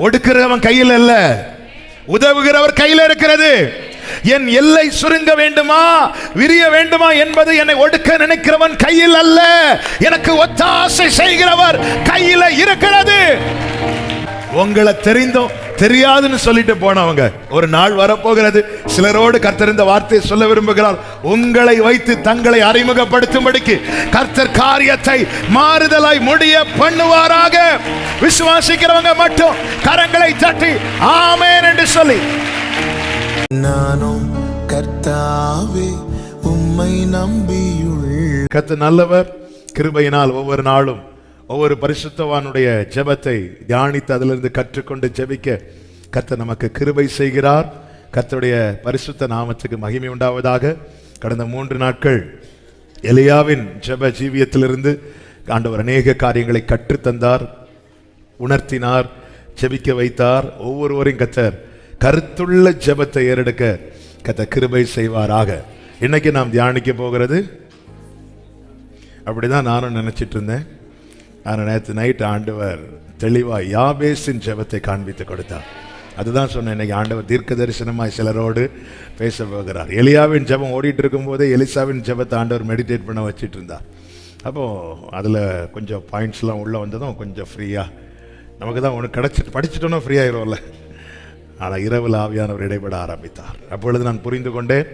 ஒடுக்கிறவன் கையில் அல்ல, உதவுகிறவர் கையில் இருக்கிறது. என் எல்லை சுருங்க வேண்டுமா, விரிய வேண்டுமா என்பது என்னை ஒடுக்க நினைக்கிறவன் கையில் அல்ல, எனக்கு ஒத்தாசை செய்கிறவர் கையில் இருக்கிறது. உங்களை தெரிந்தும் தெரியாதுன்னு சொல்லிட்டு போனவங்க ஒரு நாள் வரப்போகிறது. சிலரோடு கர்த்தர் இந்த வார்த்தையை சொல்ல விரும்புகிறார். உங்களை வைத்து தங்களை அறிமுகப்படுத்தும்படிக்கு கர்த்தர் காரியத்தை மாறுதலாய் முடிய பண்ணுவாராக. விசுவாசிக்கிறவங்க மட்டும் கரங்களை தட்டி ஆமென் என்று சொல்லி, நானும் கர்த்தாவே உம்மை நம்பியுள்ளேன். கர்த்தர் நல்லவர். கிருபையினால் ஒவ்வொரு நாளும் ஒவ்வொரு பரிசுத்தவானுடைய ஜெபத்தை தியானித்து அதிலிருந்து கற்றுக்கொண்டு ஜெபிக்க கர்த்தர் நமக்கு கிருபை செய்கிறார். கர்த்தருடைய பரிசுத்த நாமத்துக்கு மகிமை உண்டாவதாக. கடந்த 3 நாட்கள் எலியாவின் ஜெப ஜீவியத்திலிருந்து ஆண்டவர் அநேக காரியங்களை கற்றுத்தந்தார், உணர்த்தினார், ஜெபிக்க வைத்தார். ஒவ்வொருவரையும் கர்த்தர் கருத்துள்ள ஜெபத்தை ஏறெடுக்க கர்த்தர் கிருபை செய்வாராக. இன்னைக்கு நாம் தியானிக்க போகிறது, அப்படிதான் நானும் நினைச்சிட்டு இருந்தேன். ஆனால் நேற்று நைட்டு ஆண்டவர் தெளிவாக யாபேசின் ஜெபத்தை காண்பித்து கொடுத்தார். அதுதான் சொன்னேன், இன்னைக்கு ஆண்டவர் தீர்க்க தரிசனமாய் சிலரோடு பேச போகிறார். எலியாவின் ஜெபம் ஓடிட்டு இருக்கும்போதே எலிசாவின் ஜெபத்தை ஆண்டவர் மெடிடேட் பண்ண வச்சுட்டு இருந்தார். அப்போது அதில் கொஞ்சம் பாயிண்ட்ஸ்லாம் உள்ளே வந்ததும் கொஞ்சம் ஃப்ரீயாக நமக்கு தான் ஒன்று கிடச்சிட்டு படிச்சுட்டோன்னா ஃப்ரீ ஆகிரும்ல. ஆனால் இரவில் ஆவியானவர் இடைபட ஆரம்பித்தார். அப்பொழுது நான் புரிந்து கொண்டேன்,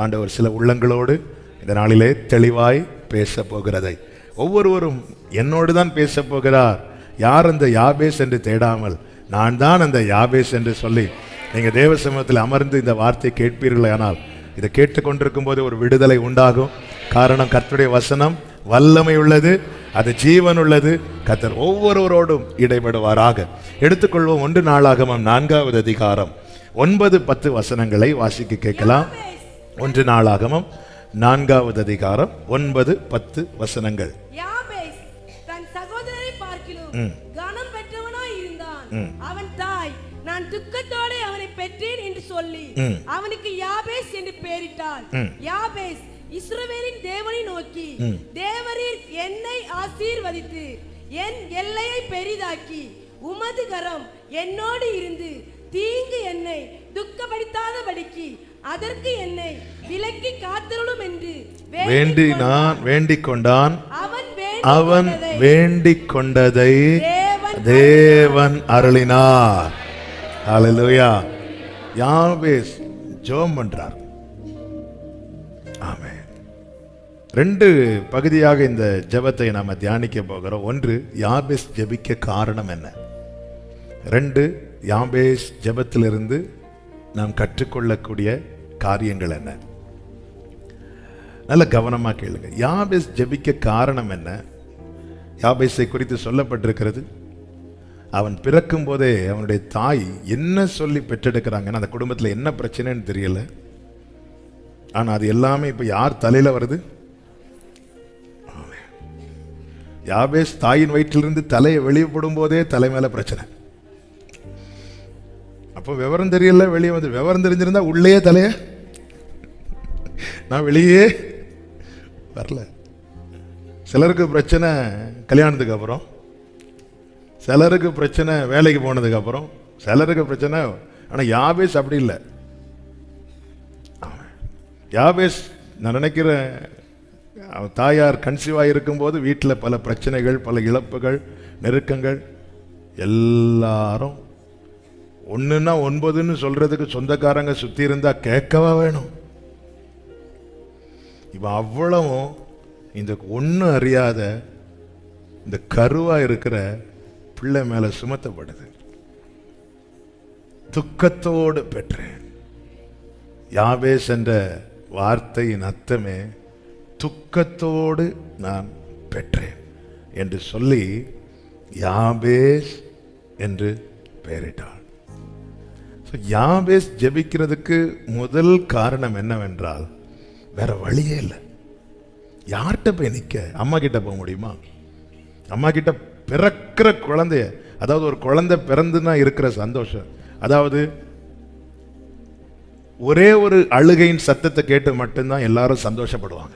ஆண்டவர் சில உள்ளங்களோடு இந்த நாளிலே தெளிவாய் பேச போகிறதை. ஒவ்வொருவரும் என்னோடு தான் பேச போகிறார். யார் அந்த யாபேஸ் என்று தேடாமல் நான் தான் அந்த யாபேஸ் என்று சொல்லி நீங்கள் தேவ சமூகத்தில் அமர்ந்து இந்த வார்த்தை கேட்பீர்கள். ஆனால் இதை கேட்டுக்கொண்டிருக்கும் போது ஒரு விடுதலை உண்டாகும். காரணம், கர்த்தருடைய வசனம் வல்லமை உள்ளது, அது ஜீவன் உள்ளது. கர்த்தர் ஒவ்வொருவரோடும் இடைபடுவாராக. எடுத்துக்கொள்வோம் 1 நாளாகமம் 4வது அதிகாரம் 9-10 வசனங்களை வாசிக்க கேட்கலாம். 1 நாளாகமம் 4வது அதிகாரம் 9-10 வசனங்கள். யாபேஸ் தன் சகோதரரை பார்க்கிலும் கனம் பெற்றவனாய் இருந்தான். அவன் தாய், நான் துக்கத்தோடு அவனை பெற்றேன் என்று சொல்லி அவனுக்கு யாபேஸ் என்று பெயரிட்டாள். யாபேஸ் இஸ்ரவேலின் தேவனை நோக்கி, தேவரீர் என்னை ஆசீர்வதித்து என் எல்லையை பெரிதாக்கி உமது கரம் என்னோடு இருந்து தீங்கு என்னை துக்கப்படுத்தாதபடிக்கு அதற்கு என்னை விலக்கி காத்தருளும் என்று வேண்டிக் கொண்டான். அவன் வேண்டிக் கொண்டதை தேவன் அருளினார். ஹல்லேலூயா. யாபேஸ் ஜெபம் பண்றார். ஆமென். 2 பகுதியாக இந்த ஜெபத்தை நாம தியானிக்க போகிறோம். 1, யாபேஸ் ஜெபிக்க காரணம் என்ன. 2, யாபேஸ் ஜெபத்திலிருந்து நாம் கற்றுக்கொள்ளக்கூடிய காரியங்கள் என்ன. நல்ல கவனமா கேளுங்க. யாபேஸ் ஜெபிக்க காரணம் என்ன. யாபேஸை குறித்து சொல்லப்பட்டிருக்கிறது, அவன் பிறக்கும் போதே அவனுடைய தாய் என்ன சொல்லி பெற்றெடுக்கிறாங்கன்னா அந்த குடும்பத்தில் என்ன பிரச்சனைன்னு தெரியல. ஆனால் அது எல்லாமே இப்போ யார் தலையில் வருது. யாபேஸ் தாயின் வயிற்றிலிருந்து தலையை வெளியே போடும் போதே தலை மேல பிரச்சனை. அப்போ விவரம் தெரியல, வெளியே வந்து விவரம் தெரிஞ்சிருந்தா உள்ளே தலைய நான் வெளியே வரல. சிலருக்கு பிரச்சனை கல்யாணத்துக்கு அப்புறம், சிலருக்கு பிரச்சனை வேலைக்கு போனதுக்கு அப்புறம், சிலருக்கு பிரச்சனை. ஆனால் யாபேஸ் அப்படி இல்லை. யாபேஸ் நான் நினைக்கிறேன், தாயார் கன்சீவாக இருக்கும்போது வீட்டில் பல பிரச்சனைகள், பல இழப்புகள், நெருக்கங்கள். எல்லாரும் 1ன்னா 9ன்னு சொல்றதுக்கு சொந்தக்காரங்க சுத்தி இருந்தா கேட்கவா வேணும். இப்ப அவ்வளவும் இந்த ஒண்ணு அறியாத இந்த கருவா இருக்கிற பிள்ளை மேல சுமத்தப்படுது. துக்கத்தோடு பெற்றேன். யாபேஸ் என்ற வார்த்தையின் அர்த்தமே துக்கத்தோடு நான் பெற்றேன் என்று சொல்லி யாபேஸ் என்று பெயரிட்டாள். யாபேஸ் ஜெபிக்கிறதுக்கு முதல் காரணம் என்னவென்றால், வேற வழியே இல்லை. யார்கிட்ட போய் நிற்க? அம்மா கிட்ட போக முடியுமா? அம்மா கிட்ட பிறக்கிற குழந்தைய, அதாவது ஒரு குழந்தை பிறந்துனா இருக்கிற சந்தோஷம், அதாவது ஒரே ஒரு அழுகையின் சத்தத்தை கேட்டு மட்டும்தான் எல்லாரும் சந்தோஷப்படுவாங்க.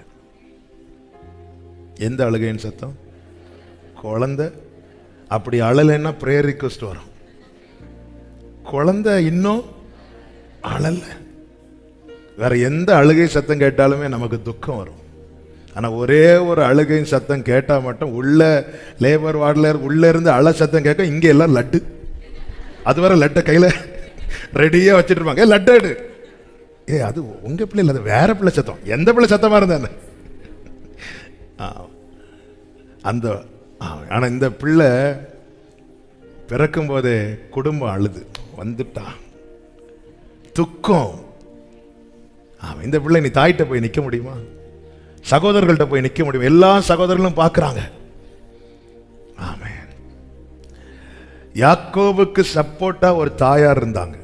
எந்த அழுகையின் சத்தம்? குழந்தை. அப்படி அழலைன்னா பிரேயர் ரிக்வெஸ்ட் வரும். குழந்தை இன்னும் அழல. வேற எந்த அழுகை சத்தம் கேட்டாலுமே நமக்கு துக்கம் வரும். ஆனா ஒரே ஒரு அழுகை சத்தம் கேட்டா மட்டும் உள்ள லேபர் வார்டில் உள்ள இருந்து அழ சத்தம் கேட்க, இங்க எல்லாம் லட்டு. அது வர லட்டை கையில ரெடியா வச்சுட்டு இருப்பாங்க. லட்டு எடு. அது உங்க பிள்ளை இல்லை, அது வேற பிள்ளை சத்தம். எந்த பிள்ளை சத்தமா இருந்தானே அந்த. ஆனா இந்த பிள்ளை பிறக்கும் போதே குடும்பம் அழுது வந்துட்டா, துக்கம். இந்த பிள்ளை நீ தாயிட்ட போய் நிக்க முடியுமா? சகோதரர்கள்ட்ட போய் நிக்க முடியும்? எல்லா சகோதரர்களும் பார்க்கறாங்க. ஆமென். யாக்கோபுக்கு சப்போர்ட்டா ஒரு தாயார் இருந்தாங்க.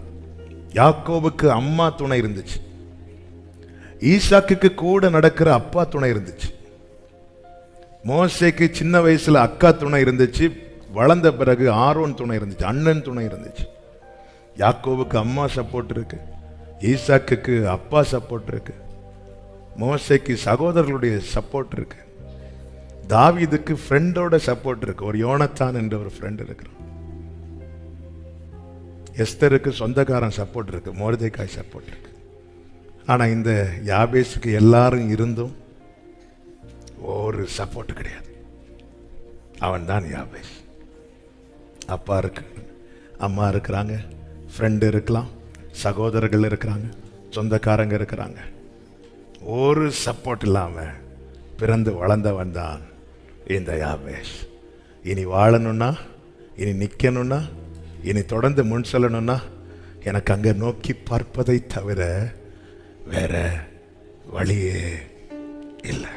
யாக்கோபுக்கு அம்மா துணை இருந்துச்சு. ஈசாக்குக்கு கூட நடக்கிற அப்பா துணை இருந்துச்சு. மோசேக்கு சின்ன வயசுல அக்கா துணை இருந்துச்சு. வளர்ந்த பிறகு ஆரோன் துணை இருந்துச்சு, அண்ணன் துணை இருந்துச்சு. யாக்கோபுக்கு அம்மா சப்போர்ட் இருக்கு, ஈசாக்குக்கு அப்பா சப்போர்ட் இருக்கு, மோசேக்கு சகோதரர்களுடைய சப்போர்ட் இருக்கு, தாவீதுக்கு ஃப்ரெண்டோட சப்போர்ட் இருக்கு. ஒரு யோனத்தான் என்ற ஒரு ஃப்ரெண்ட் இருக்கிறான். எஸ்தருக்கு சொந்தக்காரன் சப்போர்ட் இருக்கு, மொர்தெகாய் சப்போர்ட் இருக்கு. ஆனா இந்த யாபேஸுக்கு எல்லாரும் இருந்தும் ஒரு சப்போர்ட் கிடையாது. அவன் தான் யாபேஸ். அப்பா இருக்கு, அம்மா இருக்கிறாங்க, ஃப்ரெண்டு இருக்கலாம், சகோதரர்கள் இருக்கிறாங்க, சொந்தக்காரங்க இருக்கிறாங்க. ஒரு சப்போர்ட் இல்லாம பிறந்து வளர்ந்தவன் தான் இந்த யாபேஸ். இனி வாழணும்னா, இனி நிக்கணும்னா, இனி தொடர்ந்து முன் செல்லணும்னா எனக்கு அங்க நோக்கி பார்ப்பதை தவிர வேற வழியே இல்லை.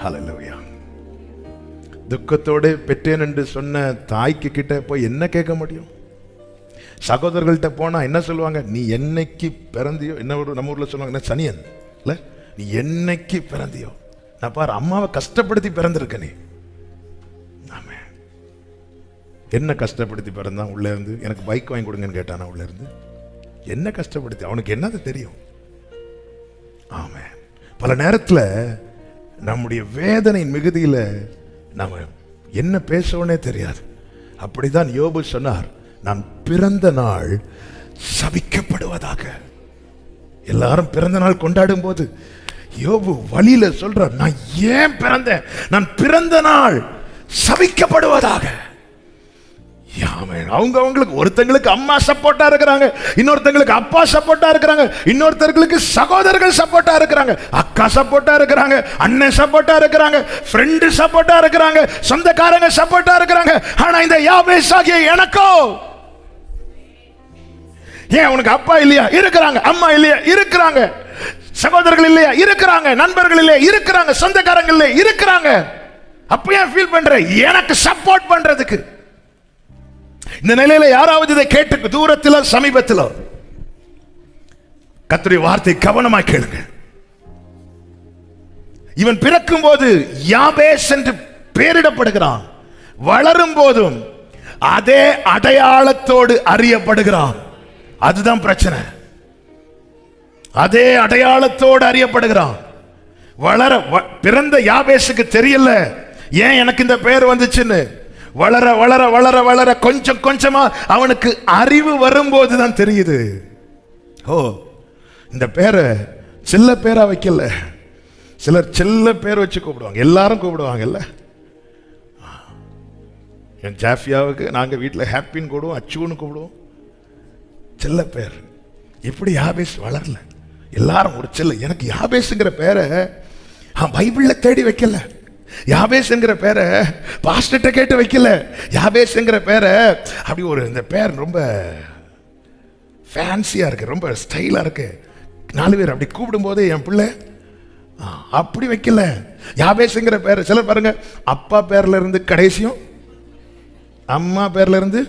ஹல்லேலூயா. துக்கத்தோடு பெற்றேன் என்று சொன்ன தாய்க்கு கிட்ட போய் என்ன கேட்க முடியும்? சகோதரர்கள்ட்ட போனா என்ன சொல்லுவாங்க? நீ என்னைக்கு பிறந்தியோ, என்ன நம்ம ஊர்ல சொல்லுவாங்க, என்ன சனியன் இல்ல, நீ என்னைக்கு பிறந்தியோ, நான் பாரு அம்மாவை கஷ்டப்படுத்தி பிறந்திருக்க நீ. ஆமே. என்ன கஷ்டப்படுத்தி பிறந்தான்? உள்ள இருந்து எனக்கு பைக் வாங்கி கொடுங்கன்னு கேட்டானா? உள்ள இருந்து என்ன கஷ்டப்படுத்தி? அவனுக்கு என்னது தெரியும்? ஆமே. பல நேரத்தில் நம்முடைய வேதனையின் மிகுதியில நாம என்ன பேசவுனே தெரியாது. அப்படிதான் யோபு சொன்னார், நான் பிறந்த நாள் சபிக்கப்படுவதாக. எல்லாரும் பிறந்த நாள் கொண்டாடும் போது யோபு வழியில சொல்றார், நான் ஏன் பிறந்தேன்? நான் பிறந்த நாள் சபிக்கப்படுவதாக. அவங்களுக்கு ஒருத்தங்களுக்கு அம்மா சப்போர்ட்டா இருக்கிறாங்க, இன்னொருத்தங்களுக்கு அப்பா சப்போர்ட்டா இருக்கிறாங்க, இன்னொருத்தங்களுக்கு சகோதரர்கள் சப்போர்ட்டா இருக்கிறாங்க, அக்கா சப்போர்ட்டா இருக்கிறாங்க, அண்ணன் சப்போர்ட்டா இருக்கிறாங்க, ஃப்ரெண்டு சப்போர்ட்டா இருக்கிறாங்க, சொந்தக்காரங்க சப்போர்ட்டா இருக்கிறாங்க. ஆனா இந்த யாபேஸ் ஆகிய எனக்கோ ஏன்? உனக்கு அப்பா இல்லையா? இருக்கிறாங்க. அம்மா இல்லையா? இருக்கிறாங்க. சகோதரர்கள் இல்லையா? இருக்கிறாங்க. நண்பர்கள் இல்லையா? இருக்கிறாங்க. சொந்தக்காரங்க இல்லையா? இருக்கிறாங்க. அப்ப ஏன் ஃபீல் பண்ற? எனக்கு சப்போர்ட் பண்றதுக்கு. இந்த நிலையில யாராவது இதை கேட்டு தூரத்தில் சமீபத்தில் கர்த்தருடைய வார்த்தை கவனமா கேளுங்க. இவன் பிறக்கும் போது யாபேஸ் என்று பெயரிடப்படுகிறான். வளரும் போதும் அதே அடையாளத்தோடு அறியப்படுகிறான். அதுதான் பிரச்சனை. அதே அடையாளத்தோடு அறியப்படுகிறான். பிறந்த யாபேஸுக்கு தெரியல ஏன் எனக்கு இந்த பெயர் வந்துச்சுன்னு. வளர வளர வளர வளர கொஞ்சம் கொஞ்சமா அவனுக்கு அறிவு வரும்போது தான் தெரியுது, ஓ இந்த பேரை செல்ல பேரா வைக்கல. சிலர் செல்ல பேர் வச்சு கூப்பிடுவாங்க, எல்லாரும் கூப்பிடுவாங்கல்ல. என் ஜாஃபியாவுக்கு நாங்க வீட்டில் ஹாப்பின்னு கூப்பிடுவோம், அச்சுன்னு கூப்பிடுவோம், செல்ல பேர். எப்படி யாபேஸ் வளரல? எல்லாரும் ஒரு செல்ல. எனக்கு யாபேஸ்ங்கிற பேரை பைபிள்ல தேடி வைக்கல. யாபேஸ்ங்கிற பேரை பாஸ்டர்ட்ட கேட்டு வைக்கல. யாபேஸ்ங்கிற பேரை அப்படி ஒரு, இந்த பேர் ரொம்ப ஃபேன்சியா இருக்கு, ரொம்ப ஸ்டைலா இருக்கு, 4 பேர் அப்படி கூப்பிடும் போதே என் பிள்ளை அப்படி வைக்கல. யாபேஸ்ங்கிற பேரை சிலர் பாருங்க, அப்பா பேர்ல இருந்து கடைசியும் அம்மா பேர்ல இருந்து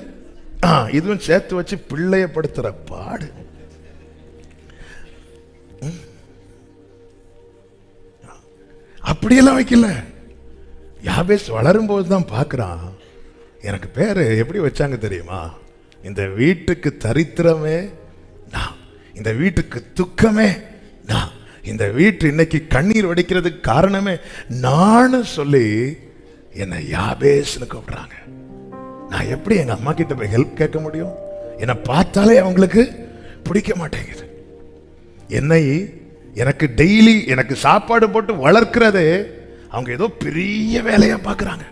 இதுவும் சேர்த்து வச்சு பிள்ளைய படுத்துற பாடு. அப்படியெல்லாம் வைக்கல. யாபேஸ் வளரும் போது தான் பார்க்கிறான், எனக்கு பேரு எப்படி வச்சாங்க தெரியுமா? இந்த வீட்டுக்கு தரித்திரமே நான், இந்த வீட்டுக்கு துக்கமே நான், இந்த வீட்டு இன்னைக்கு கண்ணீர் வடிக்கிறதுக்கு காரணமே நான் சொல்லி என்னை யாபேஸ்னு கூப்பிடுறாங்க. நான் எப்படி எங்க அம்மா கிட்ட போய் ஹெல்ப் கேட்க முடியும்? என்னை பார்த்தாலே அவங்களுக்கு பிடிக்க மாட்டேங்குது. என்னை எனக்கு டெய்லி எனக்கு சாப்பாடு போட்டு வளர்க்கிறதே அவங்க ஏதோ பெரிய வேலையா பார்க்கறாங்க,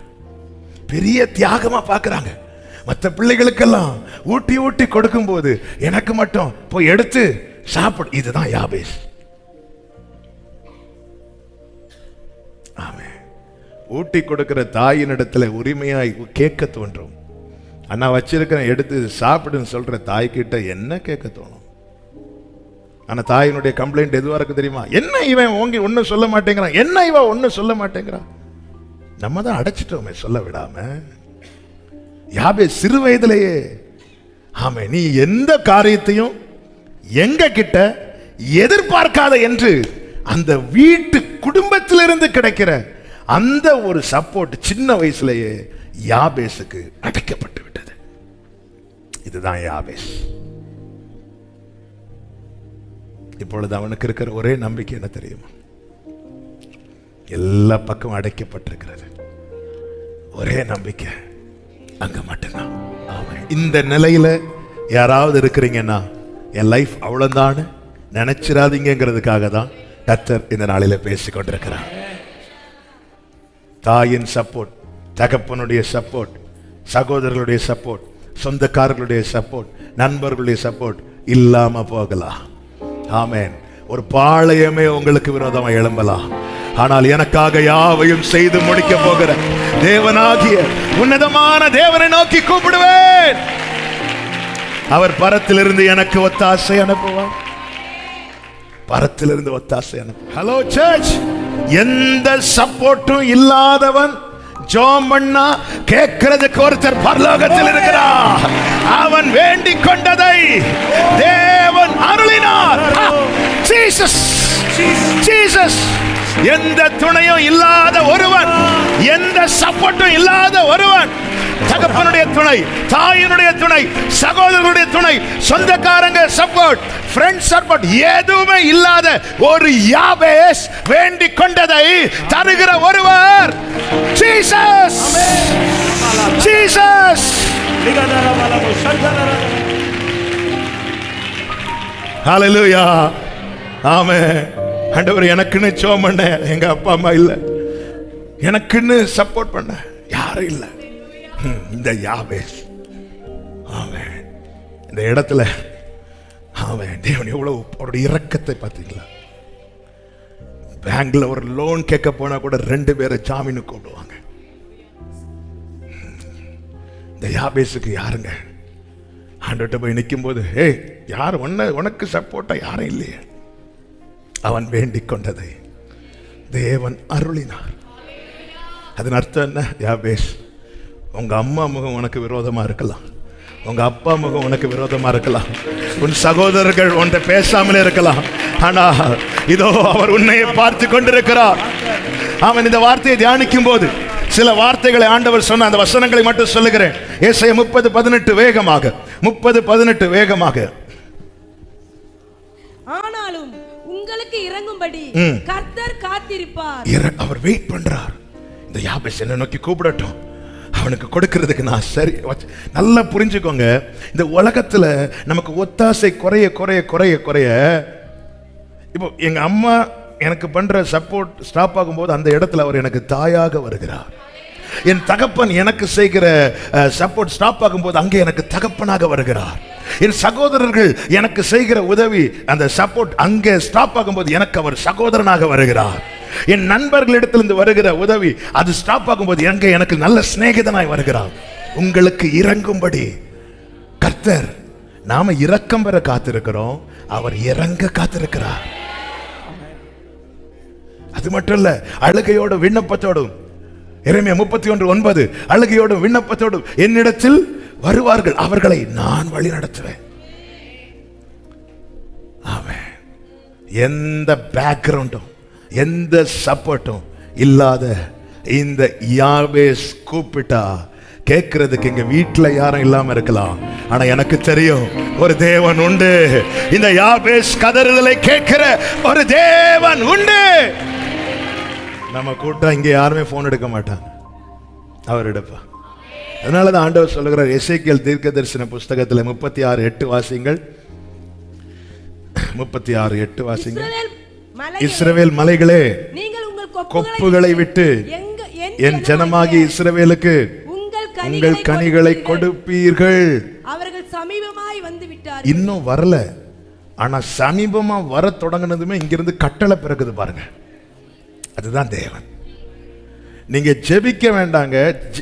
பெரிய தியாகமா பார்க்கறாங்க. மற்ற பிள்ளைகளுக்கெல்லாம் ஊட்டி ஊட்டி கொடுக்கும் போது எனக்கு மட்டும் போய் எடுத்து சாப்பிடு. இதுதான் யாபேஸ். ஆமே. ஊட்டி கொடுக்கிற தாயின் இடத்துல உரிமையாய் கேட்க தோன்றும். அண்ணா வச்சிருக்கிறேன் எடுத்து சாப்பிடுன்னு சொல்ற தாய்கிட்ட என்ன கேட்க தோணும்? ஆனா தாயினுடைய கம்ப்ளைண்ட் எதுவா இருக்கு தெரியுமா? என்ன இவன் ஓங்கி ஒன்னும் சொல்ல மாட்டேங்கிறான், என்ன இவன் ஒன்னும் சொல்ல மாட்டேங்கிறான். நம்ம தான் அடைச்சிட்டோமே சொல்ல விடாம. யாபேஸ் சிறு வயதிலேயே ஆமே நீ எந்த காரியத்தையும் எங்க கிட்ட எதிர்பார்க்காத என்று அந்த வீட்டு குடும்பத்திலிருந்து கிடைக்கிற அந்த ஒரு சப்போர்ட் சின்ன வயசுலேயே யாபேஸுக்கு அடைக்கப்பட்டு விட்டது. இதுதான் யாபேஸ். இப்பொழுது அவனுக்கு இருக்கிற ஒரே நம்பிக்கை என்ன தெரியுமா? எல்லா பக்கம் அடைக்கப்பட்டிருக்கிறது. ஒரே நம்பிக்கை அங்க மட்டும்தான். இந்த நிலையில யாராவது இருக்கிறீங்கன்னா என் லைஃப் அவ்வளவுதான் நினைச்சிடாதீங்கிறதுக்காக தான் கர்த்தர் இந்த நாளில பேசிக் கொண்டிருக்கிறார். தாயின் சப்போர்ட், தகப்பனுடைய சப்போர்ட், சகோதரர்களுடைய சப்போர்ட், சொந்தக்காரர்களுடைய சப்போர்ட், நண்பர்களுடைய சப்போர்ட் இல்லாம போகலாம். ஆமென். ஒரு பாளையமே உங்களுக்கு விரோதமா எழும்பலாம். ஆனால் எனக்காக யாவையும் செய்து முடிக்க போகிற தேவனாகிய உன்னதமான தேவனை நோக்கி கூப்பிடுவேன். அவர் பரத்திலிருந்து எனக்கு ஒத்தாசை அனுப்புவார். பரத்திலிருந்து ஒத்தாசை அனுப்புவார். ஹலோ சர்ச், எந்த சப்போர்ட்டும் இல்லாதவன் ஜெபம் பண்ணா கேட்கிறதுக்கு ஒருத்தர் பரலோகத்தில் இருக்கிறார். அவன் வேண்டிக் கொண்டதை தேவன் அருளினார். Jesus, Jesus. எந்த துணையும் இல்லாத ஒருவன், எந்த சப்போர்ட்டும் இல்லாத ஒருவன், தகப்பனுடைய துணை, தாயினுடைய துணை, சகோதரனுடைய துணை, சொந்தக்காரங்க சப்போர்ட், ஃப்ரெண்ட்ஸ் சப்போர்ட் எதுவுமே இல்லாத ஒரு யாபேஸ் வேண்டிக் கொண்டதை தருகிற ஒருவர் ஜீசஸ். ஜீசஸ். ஹல்லேலூயா. ஆமென். ஆண்டவர் எனக்குன்னு ஜெபம் பண்ண எங்க அப்பா அம்மா இல்ல, எனக்குன்னு சப்போர்ட் பண்ண யாரும் இல்ல. இந்த யாபேஸ். ஆமென். இந்த இடத்துல ஆமென். தேவன் எவ்வளவு அவருடைய இரக்கத்தை பார்த்தீங்களா? பேங்க்ல ஒரு லோன் கேட்க போனா கூட 2 பேரை ஜாமீனு கூப்பிடுவாங்க. இந்த யாபேஸுக்கு யாருங்க ஆண்டவர்கிட்ட போய் நிற்கும் போது, ஏய் யார் உனக்கு சப்போர்ட்டா யாரும் இல்லையே. அவன் வேண்டிக் கொண்டதை தேவன் அருளினார். அதன் அர்த்தம் என்ன? யாபேஸ், உங்க அம்மா முகம் உனக்கு விரோதமா இருக்கலாம், உங்க அப்பா முகம் உனக்கு விரோதமா இருக்கலாம், உன் சகோதரர்கள் உன்னை பேசாமலே இருக்கலாம். ஆனா இதோ அவர் உன்னை பார்த்து கொண்டிருக்கிறார். அவன் இந்த வார்த்தையை தியானிக்கும் போது சில வார்த்தைகளை ஆண்டவர் சொன்ன அந்த வசனங்களை மட்டும் சொல்லுகிறேன். ஏசாயா 30:18 வேகமாக, 30:18 வேகமாக. ஆனாலும் உங்களுக்கு இறங்கும்படி கர்த்தர் காத்திருப்பார். அவர் வெயிட் பண்றார். இந்த யாபேஸ் என்ன நோக்கி கூப்பிடட்டும், அவனுக்கு கொடுக்கிறதுக்கு நான் சரி. நல்லா புரிஞ்சுக்கோங்க, இந்த உலகத்துல நமக்கு ஒத்தாசை குறைய குறைய குறைய குறைய, இப்போ எங்க அம்மா எனக்கு பண்ற சப்போர்ட் ஸ்டாப் ஆகும்போது அந்த இடத்துல அவர் எனக்கு தாயாக வருகிறார். என் தகப்பன் எனக்கு செய்கிற சப்போர்ட் ஸ்டாப் ஆகும்போது அங்கே எனக்கு தகப்பனாக வருகிறார். என் சகோதரர்கள் எனக்கு செய்கிற உதவி, அந்த சப்போர்ட் அங்கே ஸ்டாப் ஆகும்போது எனக்கு அவர் சகோதரனாக வருகிறார். என் நண்பர்களிடத்திலிருந்து வருகிற உதவி அது ஸ்டாப் ஆகும்போது எனக்கு நல்ல சிநேகிதனாய் வருகிறார். உங்களுக்கு இறங்கும்படி கர்த்தர், நாம இரக்கம் பெற காத்திருக்கிறோம், அவர் இறங்க காத்திருக்கிறார். அது மட்டும் இல்ல, அழுகையோடு விண்ணப்பத்தோடும், எரேமியா 31:9, அழுகையோடும் விண்ணப்பத்தோடும் என்னிடத்தில் வருவார்கள், அவர்களை நான் வழி நடத்துவேன். ஆமென். எந்த பேக்ரவுண்டும் எந்த சப்போர்ட்டும் இல்லாத இந்த யாபேஸ் கூப்பிட்டா கேட்கிறதுக்கு எங்க வீட்டுல யாரும் இல்லாம இருக்கலாம். ஆனா எனக்கு தெரியும் ஒரு தேவன் உண்டு. இந்த யாபேஸ் கதறுதலை கேட்கிற ஒரு தேவன் உண்டு. நம்ம கூட்டம் இங்க யாருமே போன் எடுக்க மாட்டாங்க. அவர் எடுப்பா. அதனாலதான் ஆண்டவர் சொல்லுகிறார் எசேக்கியேல் தீர்க்கதரிசன புஸ்தகத்துல 36:8 வாசிங்கள். 36:8 வாசிங்கள். இஸ்ரவேல் மலைகளே, நீங்கள் உங்கள் கொப்புகளை விட்டு என் ஜனமாகி இஸ்ரவேலுக்கு உங்கள் கனிகளை கொடுப்பீர்கள். அவர்கள் சமீபமாய் வந்து விட்டார்கள். இன்னும் வரல, ஆனா சமீபமா வர தொடங்கினதுமே இங்கிருந்து கட்டளை பிறகுது பாருங்க. அதுதான் தேவன். நீங்க ஜெபிக்க வேண்டாங்க,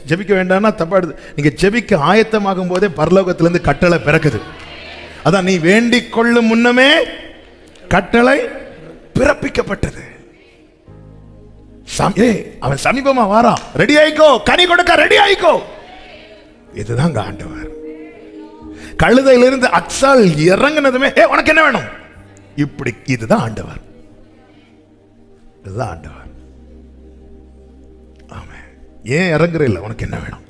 ஜெபிக்க வேண்டாம்னா தப்பா எடுத்து, நீங்க ஜெபிக்க ஆயத்தமாகும் போதே பரலோகத்திலிருந்து கட்டளை பிறக்குது. அதான் நீ வேண்டிக் கொள்ளும் முன்னமே கட்டளை பிறப்பிக்கப்பட்டது. அவன் சமீபமா வாரான், ரெடி ஆயிக்கோ, கனி கொடுக்க ரெடி ஆயிக்கோ. இதுதான் ஆண்டவர். கழுதையிலிருந்து அக்சால் இறங்கினதுமே உனக்கு என்ன வேணும் இப்படி. இதுதான் ஆண்டவர், இதுதான் ஆண்டவர். ஆமா, ஏன் இறங்குற இல்ல, உனக்கு என்ன வேணும்,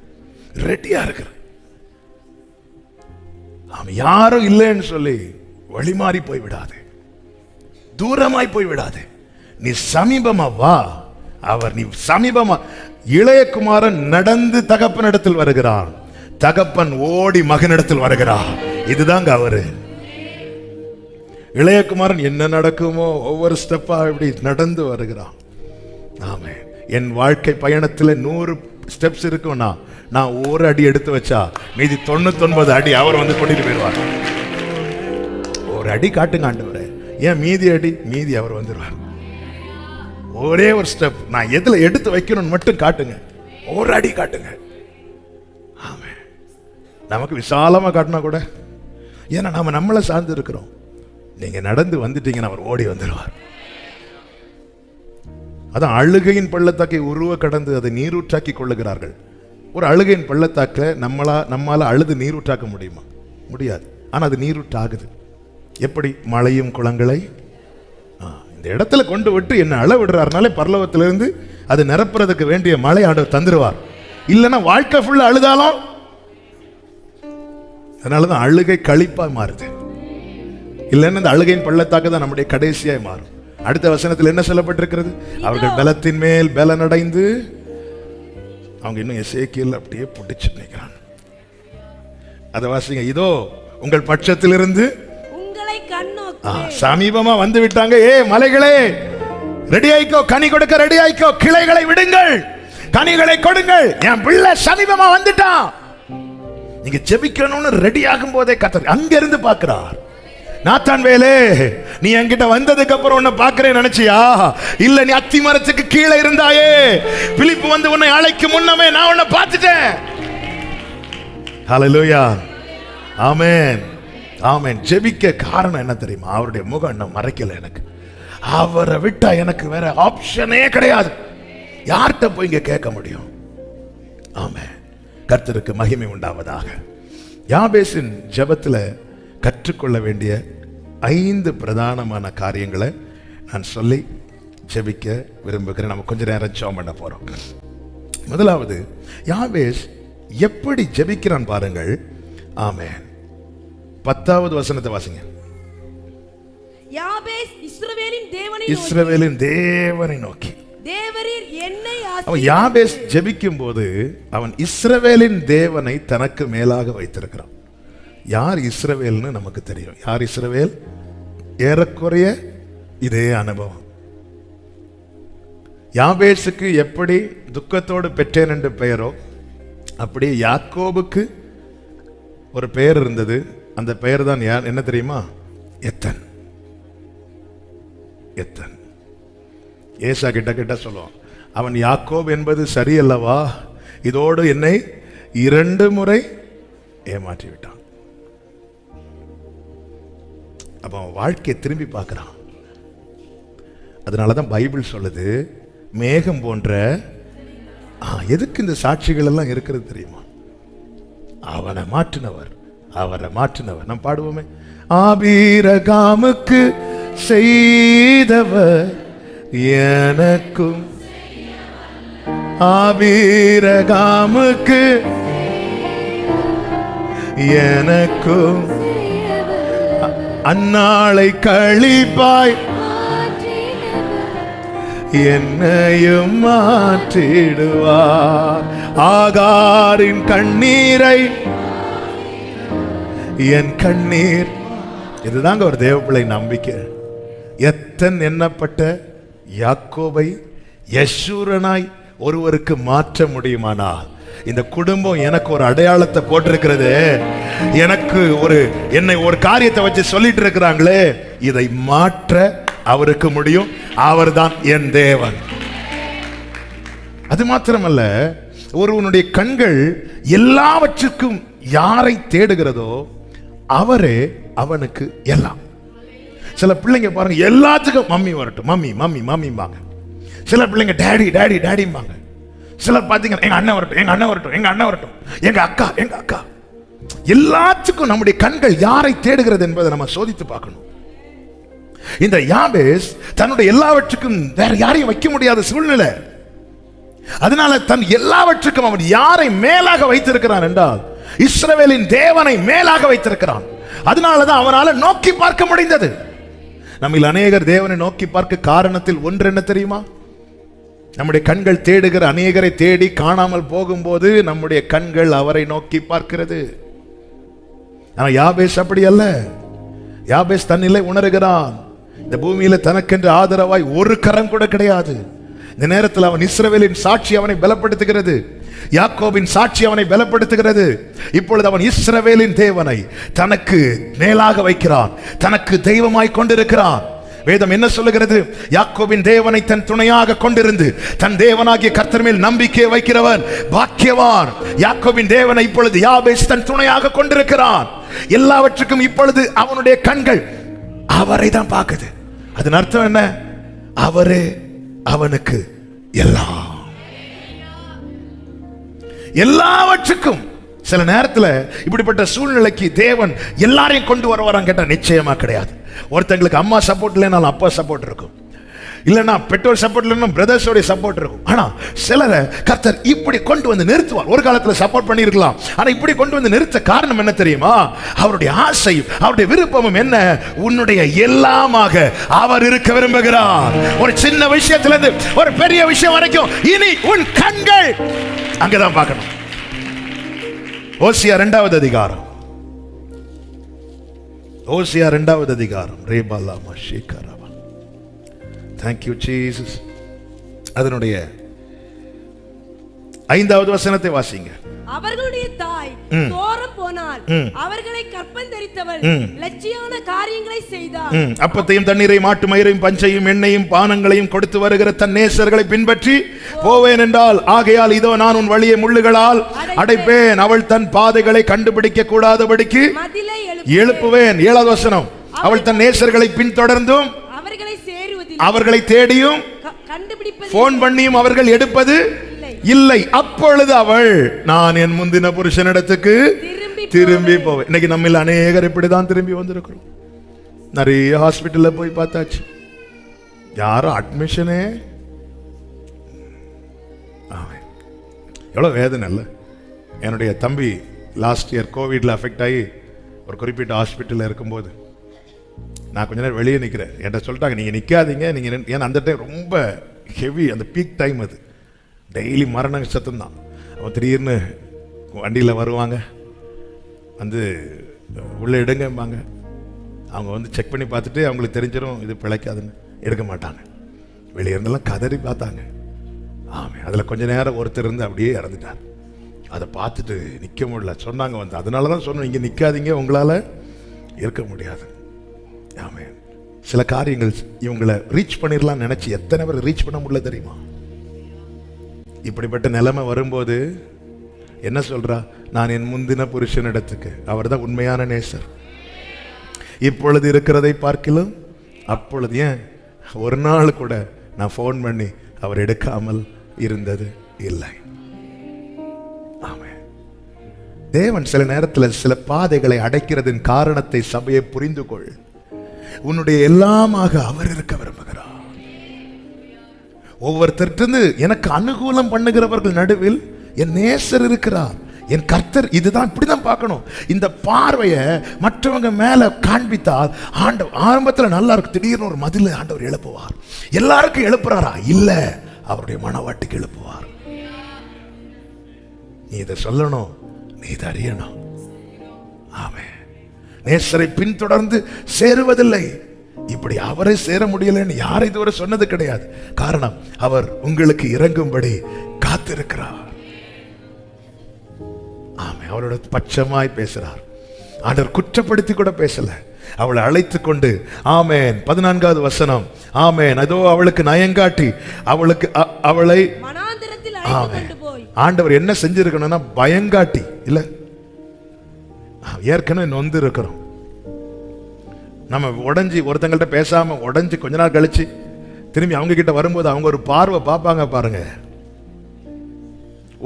ரெடியா இருக்கிற. அவன் யாரும் இல்லைன்னு சொல்லி வழிமாறி போய் விடாது, தூரமாய் போய் விடாது. நீ சமீபமா வா. அவர் நீ சமீபமா. இளையகுமாரன் நடந்து தகப்பனிடத்தில் வருகிறான், தகப்பன் ஓடி மகனிடத்தில் வருகிறான். இதுதாங்க அவரு. இளையகுமாரன் என்ன நடக்குமோ ஒவ்வொரு ஸ்டெப்பா இப்படி நடந்து வருகிறான். ஆமே, என் வாழ்க்கை பயணத்தில் 100 ஸ்டெப்ஸ் இருக்கும்னா நான் ஒரு அடி எடுத்து வச்சா மீதி 99 அடி அவர் வந்து கொண்டிட்டு போயிடுவார். ஒரு அடி காட்டுங்க ஆண்டவரே, ஏன் மீதி அடி, மீதி அவர் வந்துடுவார். ஒரே ஒரு ஸ்டெப் நான் எதுல எடுத்து வைக்கணும்னு மட்டும் காட்டுங்க, ஒரு அடி காட்டுங்க. ஆமே, நமக்கு விசாலமா காட்டினா கூட, ஏன்னா நாம நம்மளை சார்ந்து இருக்கிறோம். நீங்க நடந்து வந்துட்டீங்கன்னா அவர் ஓடி வந்துடுவார். அதான் அழுகையின் பள்ளத்தாக்கை உருவ கடந்து அதை நீரூற்றாக்கி கொள்ளுகிறார்கள். ஒரு அழுகையின் பள்ளத்தாக்க நம்மால அழுது நீரூற்றாக்க முடியுமா? முடியாது. ஆனா அது நீரூற்றாகுது. எப்படி? மழையும் குளங்களை இந்த இடத்துல கொண்டு விட்டு என்ன அழ விடுறாருனாலே பரலோகத்திலிருந்து அது நிரப்புறதுக்கு வேண்டிய மழை ஆண்டவர் தந்துருவார். இல்லைன்னா வாழ்க்கை ஃபுல்லா அழுதாலும். அதனாலதான் அழுகை களிப்பா மாறுது. இல்லைன்னா இந்த அழுகையின் பள்ளத்தாக்கு தான் நம்முடைய கடைசியாய் மாறும். அடுத்த வசனத்தில் என்ன சொல்லப்பட்டிருக்கிறது? அவர்கள் பலத்தின் மேல் பலனடைந்து, அவங்க இன்னும் எசேக்கியேல் அப்படியே பிடிச்சு நிற்கிறான். அதை வாசிங்க. இதோ உங்கள் பட்சத்திலிருந்து உங்களை கண்ணோக்கி சமீபமா வந்து விட்டாங்க. மலைகளே ரெடி ஆயிக்கோ, கனி கொடுக்க ரெடி ஆயிக்கோ, கிளைகளை விடுங்கள், கனிகளை கொடுங்கள், என் பிள்ளை சமீபமா வந்துட்டான். நீங்க ஜெபிக்கணும்னு ரெடி ஆகும் போதே கர்த்தர் அங்க இருந்து பார்க்கிறார். நாத்தான் வேலே, நீ என்கிட்ட வந்ததுக்கு அப்புறம் உன்னை பார்க்கிறேன் நினைச்சியா? இல்ல, நீ அத்தி மரத்துக்கு கீழே இருந்தாயே, பிலிப்பு வந்து உன்னை அழைக்கும் முன்னமே நான் உன்னை பார்த்துட்டேன். ஹல்லேலூயா, ஆமென், ஆமென். ஜெபிக்க காரணம் என்ன தெரியுமா? அவருடைய முகம் இன்னும் மறைக்கல எனக்கு. அவரை விட்டா எனக்கு வேற ஆப்ஷனே கிடையாது. யார்கிட்ட போய் இங்க கேட்க முடியும்? ஆமென். கர்த்தருக்கு மகிமை உண்டாவதாக. யாபேசின் ஜெபத்துல கற்றுக்கொள்ள வேண்டிய 5 பிரதானமான காரியங்களை நான் சொல்லி ஜெபிக்க விரும்புகிறேன். நம்ம கொஞ்ச நேரம் ஜெபம் பண்ண போறோம். முதலாவது, யாபேஸ் எப்படி ஜெபிக்கிறான் பாருங்கள். ஆமென். 10வது வசனத்தை வாசிங்க. யாபேஸ் இஸ்ரவேலின் தேவனை நோக்கி. தேவரீர் என்னை அவன் யாபேஸ் ஜெபிக்கும் போது அவன் இஸ்ரவேலின் தேவனை தனக்கு மேலாக வைத்திருக்கிறான். யார் இஸ்ரவேல்னு நமக்கு தெரியும். யார் இஸ்ரவேல்? ஏறக்குறைய இதே அனுபவம். யாபேசுக்கு எப்படி துக்கத்தோடு பெற்றேன் என்று பெயரோ, அப்படியே யாக்கோபுக்கு ஒரு பெயர் இருந்தது. அந்த பெயர் தான் என்ன தெரியுமா? எத்தன். எத்தன். ஏசா கிட்ட சொல்லுவான், அவன் யாக்கோப் என்பது சரியல்லவா, இதோடு என்னை 2 முறை ஏமாற்றி விட்டான். அப்ப அவன் வாழ்க்கையை திரும்பி பார்க்கிறான். அதனாலதான் பைபிள் சொல்லுது, மேகம் போன்ற. எதுக்கு இந்த சாட்சிகள் எல்லாம் இருக்கிறது தெரியுமா? அவனை மாற்றினவர், அவரை மாற்றினவர். நாம் பாடுவோமே, ஆபிரகாமுக்கு செய்தவர் எனக்கும், ஆபிரகாமுக்கு எனக்கும் அந்நாளை கழிப்பாய் என்னையும் மாற்றிடுவார். ஆகாரின் கண்ணீரை என் கண்ணீர். இதுதாங்க ஒரு தேவப்பிள்ளை நம்பிக்கை. எத்தன் எண்ணப்பட்ட யாக்கோபை யசூரனாய் ஒருவருக்கு மாற்ற முடியுமானால், இந்த குடும்பம் எனக்கு ஒரு அடையாளத்தை போட்டிருக்கிறது. எனக்கு என்னை ஒரு காரியத்தை வச்சு சொல்லிட்டு இருக்கிறாங்களே, இதை மாற்ற அவருக்கு முடியும். அவர்தான் என் தேவன். அது மாத்திரமல்ல, ஒருவனுடைய கண்கள் எல்லாவற்றுக்கும் யாரை தேடுகிறதோ அவரே அவனுக்கு எல்லாம். சில பிள்ளைங்க பாருங்க, எல்லாத்துக்கும் மம்மி வரட்டும், மம்மி மம்மி மம்மிம்பாங்க. சில பிள்ளைங்க டேடி டேடி டேடிம்பாங்க. சிலர் பார்த்தீங்கன்னா எங்க அண்ணன் வரட்டும், எங்க அண்ணன் வரட்டும், எங்க அண்ணன் வரட்டும், எங்க அக்கா, எங்க அக்கா. எல்லாத்துக்கும் நம்முடைய கண்கள் யாரை தேடுகிறது என்பதை நம்ம சோதித்து பார்க்கணும். இந்த யாபேஸ் தன்னுடைய எல்லாவற்றுக்கும் வேற யாரையும் வைக்க முடியாத சூழ்நிலை. அதனால தன் எல்லாவற்றுக்கும் அவன் யாரை மேலாக வைத்திருக்கிறான் என்றால் இஸ்ரவேலின் தேவனை மேலாக வைத்திருக்கிறான். அதனாலதான் அவனால நோக்கி பார்க்க முடிந்தது. நம்மில் அநேகர் தேவனை நோக்கி பார்க்க காரணத்தில் ஒன்று என்ன தெரியுமா? நம்முடைய கண்கள் தேடுகிற அநேகரை தேடி காணாமல் போகும்போது நம்முடைய கண்கள் அவரை நோக்கி பார்க்கிறது. ஆனா யாபேஸ் அப்படி அல்ல. யாபேஸ் தன்னிலை உணர்கிறான். இந்த பூமியில தனக்கென்று ஆதரவாய் ஒரு கரம் கூட கிடையாது. இந்த நேரத்தில் அவன் இஸ்ரவேலின் சாட்சி அவனை பலப்படுத்துகிறது. யாக்கோபின் சாட்சி அவனை பலப்படுத்துகிறது. இப்பொழுது அவன் இஸ்ரவேலின் தேவனை தனக்கு மேலாக வைக்கிறான், தனக்கு தெய்வமாய் கொண்டிருக்கிறான். வேதம் என்ன சொல்லுகிறது? யாக்கோபின் தேவனை தன் துணையாக கொண்டிருந்து தன் தேவனாகிய கர்த்தர் மேல் நம்பிக்கை வைக்கிறவன் பாக்கியவான். யாக்கோபின் தேவனை இப்பொழுது யாபேஸ் தன் துணையாக கொண்டிருக்கிறான். எல்லாவற்றுக்கும் இப்பொழுது அவனுடைய கண்கள் அவரை தான் பார்க்குது. அதன் அர்த்தம் என்ன? அவரே அவனுக்கு எல்லாம். எல்லாவற்றுக்கும். சில நேரத்தில் இப்படிப்பட்ட சூழ்நிலைக்கு தேவன் எல்லாரையும் கொண்டு வருவாரான்னு கேட்டா நிச்சயமா கிடையாது. ஒருத்தங்களுக்கு அம்மா சப்போர்ட் இல்லைனாலும் அப்பா சப்போர்ட் இருக்கும், இல்லைன்னா பெற்றோர் சப்போர்ட் இல்லைன்னா பிரதர்ஸோட சப்போர்ட் இருக்கும். ஆனா சிலரை கர்த்தர் இப்படி கொண்டு வந்து நிறுத்துவார். ஒரு காலத்துல சப்போர்ட் பண்ணியிருக்கலாம், ஆனா இப்படி கொண்டு வந்து நிறுத்த காரணம் என்ன தெரியுமா? அவருடைய ஆசையும் அவருடைய விருப்பமும் என்ன? உன்னுடைய எல்லாமாக அவர் இருக்க விரும்புகிறார். ஒரு சின்ன விஷயத்துல இருந்து ஒரு பெரிய விஷயம் வரைக்கும் இனி உன் கண்கள் அங்கதான் பார்க்கணும். ஓசியா 2வது அதிகாரம், ஓசியா 2வது அதிகாரம். ரேபாலாமா ஷேகரா. Thank you Jesus. அதனுடைய 5வது வசனத்தை வாசிங்க. அவர்களுடைய தாய் தோரம் போனால் அவர்களை கற்பந்தரித்தவள் லட்சியான காரியங்களை செய்தார். அப்பத்தையும் தண்ணீரையும் மாட்டு மயிரையும் பஞ்சையும் எண்ணெயும் பானங்களையும் கொடுத்து வருகிற தன் நேசர்களை பின்பற்றி போவேன் என்றால், ஆகையால் இதோ நான் உன் வழியை முள்ளுகளால் அடைப்பேன், அவள் தன் பாதைகளை கண்டுபிடிக்க கூடாதபடிக்கு மதிலை எழுப்புவேன். 7வது வசனம். அவள் தன் நேசர்களை பின்தொடர்ந்தும் அவர்களை தேடியும் போன் பண்ணியும் அவர்கள் எடுப்பது இல்லை. அப்பொழுது அவள், நான் என் முந்தின புருஷனிடத்துக்கு திரும்பி போவேன். இன்னைக்கு நம்மில் அநேகர் இப்படிதான் திரும்பி வந்திருக்கிறோம். நிறைய ஹாஸ்பிட்டல்ல போய் பார்த்தாச்சு, யாரும் அட்மிஷனே. எவ்வளவு வேதனை இல்ல? என்னுடைய தம்பி லாஸ்ட் இயர் கோவிட்ல அஃபெக்ட் ஆகி ஒரு குறிப்பிட்ட ஹாஸ்பிட்டல்ல இருக்கும்போது நான் கொஞ்ச நேரம் வெளியே நிற்கிறேன். என்கிட்ட சொல்லிட்டாங்க, நீங்கள் நிற்காதீங்க, நீங்கள். ஏன்னா அந்த டைம் ரொம்ப ஹெவி, அந்த பீக் டைம் அது. டெய்லி மரண சத்தம் தான். அவன் திடீர்னு வண்டியில் வருவாங்க, வந்து உள்ளே எடுங்கம்பாங்க. அவங்க வந்து செக் பண்ணி பார்த்துட்டு அவங்களுக்கு தெரிஞ்சிடும் இது பிழைக்காதுன்னு எடுக்க மாட்டாங்க. வெளியே இருந்தெல்லாம் கதறி பார்த்தாங்க. ஆமாம், அதில் கொஞ்ச நேரம் ஒருத்தர் இருந்து அப்படியே இறந்துட்டார். அதை பார்த்துட்டு நிற்க முடியல. சொன்னாங்க வந்து, அதனால தான் சொன்னோம், இங்கே நிற்காதீங்க, உங்களால் இருக்க முடியாது. ஆமென். சில காரியங்கள் இவங்களை ரீச் பண்ணிடலாம் நினைச்சு எத்தனை பேர் ரீச் பண்ண முடியல தெரியுமா? இப்படிப்பட்ட நிலைமை வரும்போது என்ன சொல்றா? நான் என் முந்தின புருஷனிடத்துக்கு, அவர் தான் உண்மையான நேசர். இப்பொழுது இருக்கிறதை பார்க்கலாம் அப்பொழுது, ஏன் ஒரு நாள் கூட நான் போன் பண்ணி அவர் எடுக்காமல் இருந்தது இல்லை. ஆமென். தேவன் சில நேரத்தில் சில பாதைகளை அடைக்கிறதின் காரணத்தை சபையை புரிந்து கொள். உன்னுடைய எல்லாமாக அவர் இருக்க விரும்புகிறார். ஒவ்வொருத்தருந்து எனக்கு அனுகூலம் பண்ணுகிறவர்கள் நடுவில் என் நேசர் இருக்கிறார், என் கர்த்தர். இதுதான், இப்படிதான் பார்க்கணும். இந்த பார்வையை மற்றவங்க மேல காண்பித்தால் ஆண்டவர் ஆரம்பத்தில் நல்லா இருக்கு, திடீர்னு ஒரு மதில ஆண்டவர் எழுப்புவார். எல்லாருக்கும் எழுப்புறாரா? இல்ல, அவருடைய மனவாட்டிக்கு எழுப்புவார். நீ இதை சொல்லணும், நீ இதை அறியணும். ஆமென். நேசரை பின்தொடர்ந்து சேருவதில்லை. இப்படி அவரை சேர முடியலன்னு யாரை இதுவரை சொன்னது கிடையாது. காரணம், அவர் உங்களுக்கு இறங்கும்படி காத்திருக்கிறார். ஆமென். அவரோட பட்சமாய் பேசுறார். ஆண்டவர் குற்றப்படுத்தி கூட பேசல. அவளை அழைத்து கொண்டு, ஆமென், 14வது வசனம், ஆமென், அதோ அவளுக்கு நயங்காட்டி அவளை வனாந்திரத்தில் அழைத்து கொண்டு போய். ஆண்டவர் என்ன செஞ்சிருக்கணும்னா பயங்காட்டி இல்ல, ஏற்கனவே நொந்து இருக்கிறோம். நம்ம உடஞ்சி ஒருத்தங்கள்ட்ட பேசாம உடஞ்சி கொஞ்ச நாள் கழிச்சு திரும்பி அவங்க கிட்ட வரும்போது அவங்க ஒரு பார்வை பார்ப்பாங்க பாருங்க.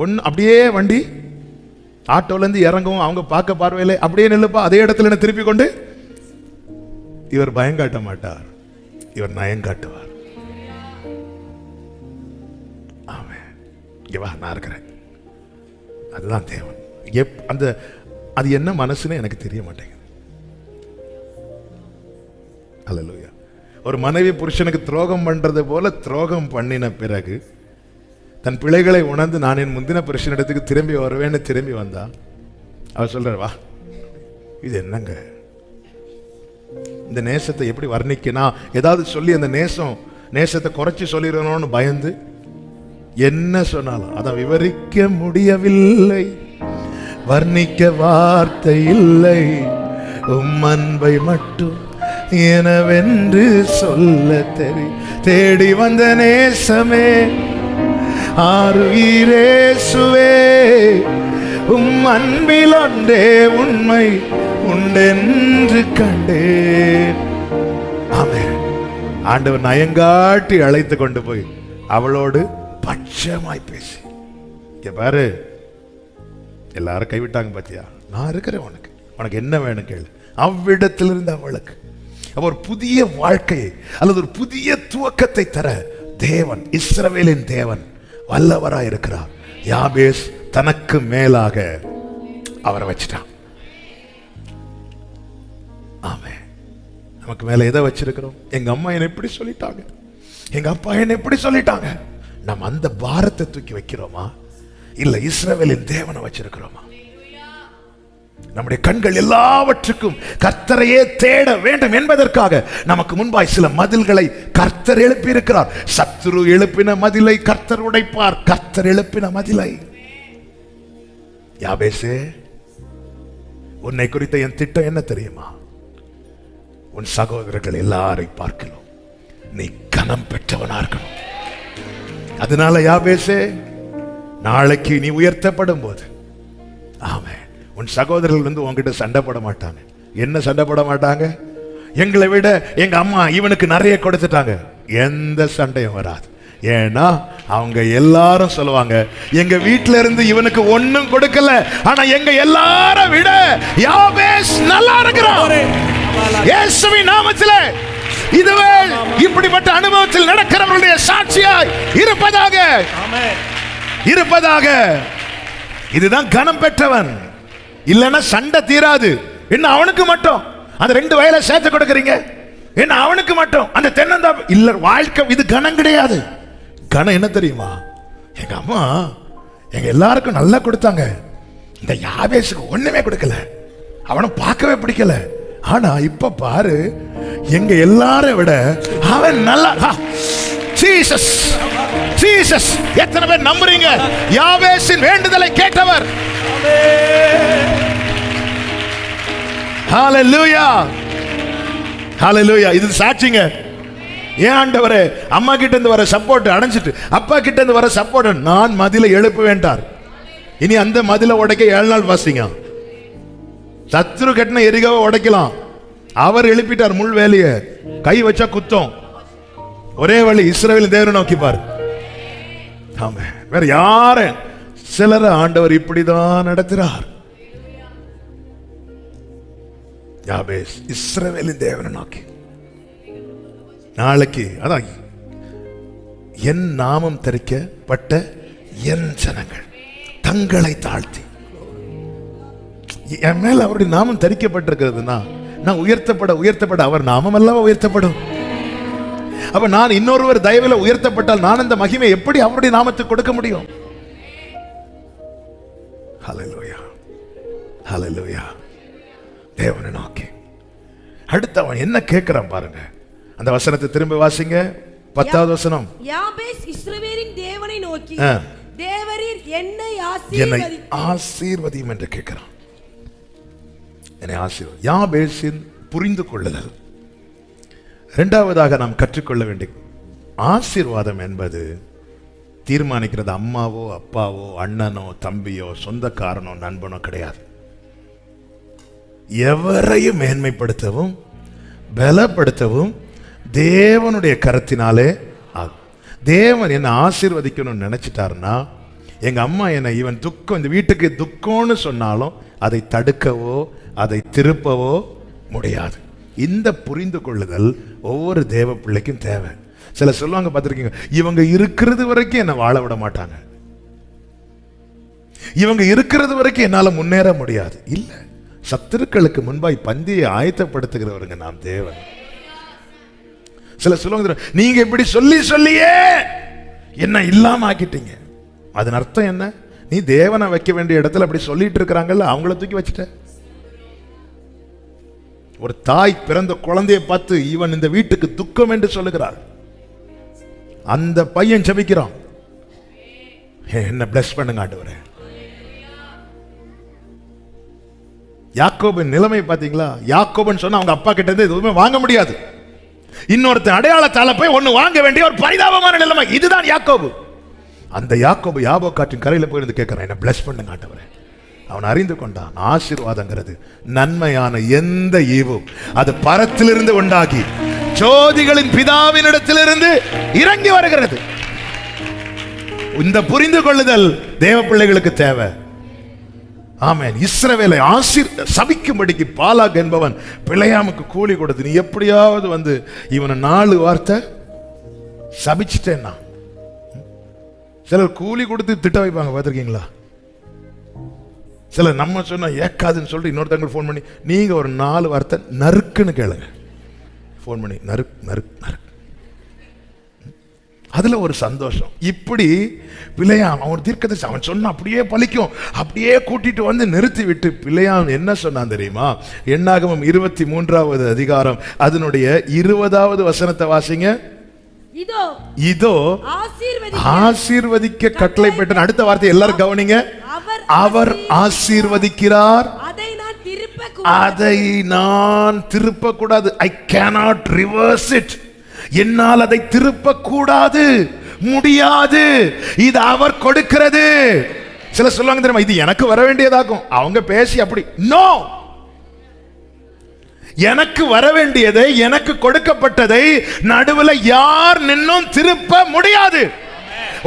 ஒன்னு அப்படியே வண்டி ஆட்டோல இருந்து இறங்கவும் அவங்க பார்க்க பார்வையில அப்படியே நில்லுப்பா, அதே இடத்துல என்ன திருப்பி கொண்டு. இவர் பயங்காட்ட மாட்டார், இவர் நயங்காட்டுவார். ஆமென். இங்க வா, நான் இருக்கிறேன். அதுதான் தேவன். அந்த அது என்ன மனசுன்னு எனக்கு தெரிய மாட்டேங்குது. அல்லேலூயா. ஒரு மனைவி புருஷனுக்கு துரோகம் பண்றது போல துரோகம் பண்ணின பிறகு தன் பிழைகளை உணர்ந்து நான் என் முந்தின புருஷனிடத்துக்கு திரும்பி வருவேன்னு திரும்பி வந்தா அவர் சொல்ற, வா, இது என்னங்க இந்த நேசத்தை எப்படி வர்ணிக்கனா, ஏதாவது சொல்லி அந்த நேசத்தை குறைச்சி சொல்லிடணும்னு பயந்து என்ன சொன்னாலும் அதை விவரிக்க முடியவில்லை, வர்ணிக்க வார்த்தை இல்லை, உம் அன்பை மட்டும் எனவென்று சொல்ல தேடி வந்த நேசமே, ஆருயிரேசுவே, உம் அன்பில் ஒன்றே உண்மை உண்டென்று கண்டேன். ஆமென். ஆண்டவர் நயங்காட்டி அழைத்து கொண்டு போய் அவளோடு பட்சமாய் பேசி, இங்க பாரு, எல்லாரும் கைவிட்டாங்க பாத்தியா, நான் இருக்கிறேன், உனக்கு என்ன வேணும் கேளு. அவ்விடத்திலிருந்து அவளுக்கு ஒரு புதிய வாழ்க்கையை அல்லது ஒரு புதிய துவக்கத்தை தர தேவன், இஸ்ரவேலின் தேவன் வல்லவராய் இருக்கிறார். யாபேஸ் தனக்கு மேலாக அவரை வச்சிட்டான். ஆமென். நமக்கு மேல எதை வச்சிருக்கிறோம்? எங்க அம்மா என்ன எப்படி சொல்லிட்டாங்க, எங்க அப்பா என்ன எப்படி சொல்லிட்டாங்க, நம்ம அந்த பாரத்தை தூக்கி வைக்கிறோமா இல்ல இஸ்ரவேலின் தேவனை வச்சிருக்கிறோமா? நம்முடைய கண்கள் எல்லாவற்றுக்கும் கர்த்தரையே தேட வேண்டும் என்பதற்காக நமக்கு முன்பாய் சில மதில்களை கர்த்தர் எழுப்பி இருக்கிறார். சத்துரு எழுப்பின மதிலை கர்த்தர் உடைப்பார். கர்த்தர் எழுப்பின மதிலை. யாபேசே, உன்னை குறித்த என் திட்டம் என்ன தெரியுமா? உன் சகோதரர்கள் எல்லாரை பார்க்கலாம் நீ கனம் பெற்றவனா இருக்கணும். அதனால யாபேசே, நாளைக்கு நீ உயர்த்தப்படும் போது, ஆமென், உன் சகோதரர்கள் வந்து உன்கிட்ட சண்டை போட மாட்டாங்க. என்ன சண்டை போட மாட்டாங்க? எங்களை விட எங்க அம்மா இவனுக்கு நிறைய கொடுத்துட்டாங்க. எந்த சண்டையும் வராது. ஏன்னா அவங்க எல்லாரும் சொல்லுவாங்க, எங்க வீட்டுல இருந்து இவனுக்கு ஒண்ணும் கொடுக்கல, ஆனா எங்க எல்லாரும் விட யாபேஸ் நல்லா இருக்கிறான். இயேசுவின் நாமத்திலே இதுவே இப்படிப்பட்ட அனுபவத்தில் நடக்கிறவர்களுடைய சாட்சியாய் இருப்பதாக. இதுதான் கனம் பெற்றவன். இல்லைன்னா சண்டை தீராது. என்ன அவனுக்கு மட்டும் அந்த 2 வயலை சேர்த்து கொடுக்கறீங்க? என்ன அவனுக்கு மட்டும் அந்த தென்னந்தா இல்ல? வாழ்க்கை இது கனம் கிடையாது. கனம் என்ன தெரியுமா? எங்க அம்மா எங்க எல்லாருக்கும் நல்லா கொடுத்தாங்க, இந்த யாபேசுக்கு ஒண்ணுமே கொடுக்கல, அவனை பார்க்கவே பிடிக்கல. ஆனா இப்ப பாரு, எங்க எல்லாரும் விட அவன் நல்லா. Jesus, Jesus. எத்தனை பேர் நம்புறீங்க? யாபேசின் வேண்டுதலை கேட்டவர். ஹalleluya, ஹalleluya. இது சாட்சிங்க. ஏன் ஆண்டவரே, அம்மா கிட்ட இருந்து வர சப்போர்ட் அடைஞ்சிட்டு அப்பா கிட்ட இருந்து வர சப்போர்ட் நான் மதிலை எழுப்ப வேண்டார். இனி அந்த மதிலை உடைக்க 7 நாள் வாசிங்க. சத்துரு கட்டின எரிகாவை உடைக்கலாம். அவர் எழுப்பிட்டார் முள் வேலைய. கை வச்சா குத்தம். ஒரே வழி, இஸ்ரவேல் தேவனை நோக்கி பாரு. ஆமென். வேற யாரு? சிலர ஆண்டவர் இப்படிதான் நடத்துறார். யாபேஸ் இஸ்ரவேலின் தேவனை நோக்கி. நாளைக்கு அதான் என் நாமம் தரிக்கப்பட்ட என் ஜனங்கள் தங்களை தாழ்த்தி, என் மேல அவருடைய நாமம் தரிக்கப்பட்டிருக்கிறதுனா நான் உயர்த்தப்பட அவர் நாமம் அல்லவா உயர்த்தப்படும். அப்ப நான் இன்னொருவர் தயவில் உயர்த்தப்பட்டால் நான் அந்த மகிமை எப்படி அவருடைய நாமத்துக்கு கொடுக்க முடியும்? ஹல்லேலூயா, ஹல்லேலூயா. தேவனை நோக்கி அடுத்து அவன் என்ன கேட்கிறான் பாருங்க. அந்த வசனத்தை திரும்ப வாசிங்க. 10வது வசனம். யாபேஸ் இஸ்ரவேலின் தேவனை நோக்கி, தேவரீர் என்னை ஆசீர்வதியும் என்று கேட்கிறான். என்னை ஆசீர்வதி. யாபேசின் புரிந்து கொள்ளுதல். இரண்டாவதாக நாம் கற்றுக்கொள்ள வேண்டிய ஆசீர்வாதம் என்பது தீர்மானிக்கிறது அம்மாவோ அப்பாவோ அண்ணனோ தம்பியோ சொந்தக்காரனோ நண்பனோ கிடையாது. எவரையும் மேன்மைப்படுத்தவும் பலப்படுத்தவும் தேவனுடைய கரத்தினாலே ஆகும். தேவன் என்ன ஆசீர்வதிக்கணும்னு நினைச்சிட்டாருன்னா, எங்க அம்மா என்ன இவன் துக்கம் இந்த வீட்டுக்கு துக்கம்னு சொன்னாலும் அதை தடுக்கவோ அதை திருப்பவோ முடியாது. இந்த புரிந்து கொள்ளுதல் ஒவ்வொரு தேவ பிள்ளைக்கும் தேவை. சில சொல்லுவாங்க பார்த்திருக்கீங்க, இவங்க இருக்கிறது வரைக்கும் என்ன வாழ விட மாட்டாங்க, இவங்க இருக்கிறது வரைக்கும் என்னால முன்னேற முடியாது. இல்ல, சத்துருக்களுக்கு முன்பாய் பந்தியை ஆயத்தப்படுத்துகிறவருங்க நாம் தேவன். சில சொல்லுவாங்க, நீங்க இப்படி சொல்லி சொல்லியே என்ன இல்லாம ஆக்கிட்டீங்க. அதன் அர்த்தம் என்ன? நீ தேவனை வைக்க வேண்டிய இடத்துல அப்படி சொல்லிட்டு இருக்கிறாங்கல்ல, அவங்கள தூக்கி வச்சுட்ட. ஒரு தாய் பிறந்த குழந்தையை பார்த்து இவன் இந்த வீட்டுக்கு துக்கம் என்று சொல்லுகிறார். அந்த பையன் ஜெபிக்கிறான், என்ன பிளஸ் பண்ணுங்க ஆண்டவரே. யாக்கோபின் நிலைமை பாத்தீங்களா? யாக்கோபன் சொன்னா அவங்க அப்பா கிட்ட இருந்து எதுவுமே வாங்க முடியாது. இன்னொருத்தன் அடையாளத்தால போய் ஒண்ணு வாங்க வேண்டிய ஒரு பரிதாபமான நிலைமை. இதுதான் யாக்கோபு. அந்த யாக்கோபு யாபோக்காற்றின் கரையில போயிருந்து கேட்கிறான், என்ன பிளஸ் பண்ணுங்க ஆண்டவரே. அவன் அறிந்து கொண்டான், ஆசீர்வாதங்கிறது நன்மையான எந்த ஈவும் அது பரத்திலிருந்து உண்டாகி ஜோதிகளின் பிதாவினிடத்திலிருந்து இறங்கி வருகிறது. இந்த புரிந்து கொள்ளுதல் தேவ பிள்ளைகளுக்கு தேவை. ஆமென். இஸ்ரவேலை சபிக்கும்படிக்கு பாலாக் என்பவன் பிழையாமுக்கு கூலி கொடுத்து, நீ எப்படியாவது வந்து இவனை 4 வார்த்தை சபிச்சிட்டேன்னா. சிலர் கூலி கொடுத்து திட்ட வைப்பாங்க, பார்த்திருக்கீங்களா? சிலர் நம்ம சொன்னா ஏக்காதுன்னு சொல்லிட்டு இன்னொருத்தவங்க ஃபோன் பண்ணி நீங்க ஒரு 4 வார்த்தை நறுக்குன்னு கேளுங்க. ஃபோன் பண்ணி நறுக் நறுக் நறுக், அதுல ஒரு சந்தோஷம். இப்படி பிழையாம் அவன் தீர்க்கதரிசி அவன் சொன்ன அப்படியே பலிக்கும், அப்படியே கூட்டிட்டு வந்து நிறுத்தி விட்டு பிழையாம் என்ன சொன்னான் தெரியுமா? என்னாகமம் 23வது அதிகாரம் அதனுடைய 20வது வசனத்தை வாசிங்க. இதோ ஆசீர்வதிக்க கட்டளை பெற்ற. அடுத்த வார்த்தை எல்லாரும் கவனிங்க. அவர் ஆசீர்வதிக்கிறார், அதை நான் திருப்ப கூடாது. ஐ cannot reverse it. என்னால் அதை திருப்ப கூடாது, முடியாது. இது அவர் கொடுக்கிறது. சில சொல்லுவாங்க தெரியுமா, இது எனக்கு வர வேண்டியதாகும். அவங்க பேசி அப்படி நோ, எனக்கு வர வேண்டியதை எனக்கு கொடுக்கப்பட்டதை நடுவில் யார் நின்னும் திருப்ப முடியாது.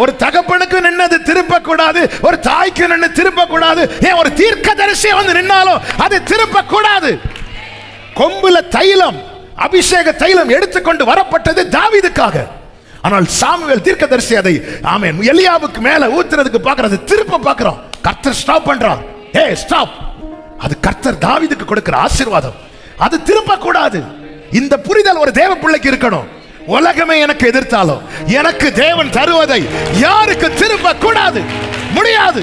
ஒரு தகப்பனுக்கு நின்னது திருப்ப கூடாது, ஒரு தாய்க்கு நின்று திருப்ப கூடாது. ஏன் ஒரு தீர்க்கதரிசி வந்து நின்னாலும் அது திருப்ப கூடாது. கொம்புல தைலம், அபிஷேக தைலம் எடுத்துக்கொண்டு வரப்பட்டது தாவீதுக்காக. ஆனால் சாமுவேல் தீர்க்கதரிசி அதை ஆமென் எலியாவுக்கு மேல ஊத்துறதுக்கு பார்க்கறது, திருப்ப பார்க்கிறோம். கர்த்தர் ஸ்டாப் பண்றார். Hey stop. அது கர்த்தர் தாவீதுக்கு கொடுக்கிற ஆசீர்வாதம், அது திருப்ப கூடாது. இந்த புரிதல் ஒரு தேவ பிள்ளைக்கு இருக்கணும். உலகமே எனக்கு எதிர்த்தாலும் எனக்கு தேவன் தருவதை யாருக்கு திருப்ப கூடாது, முடியாது.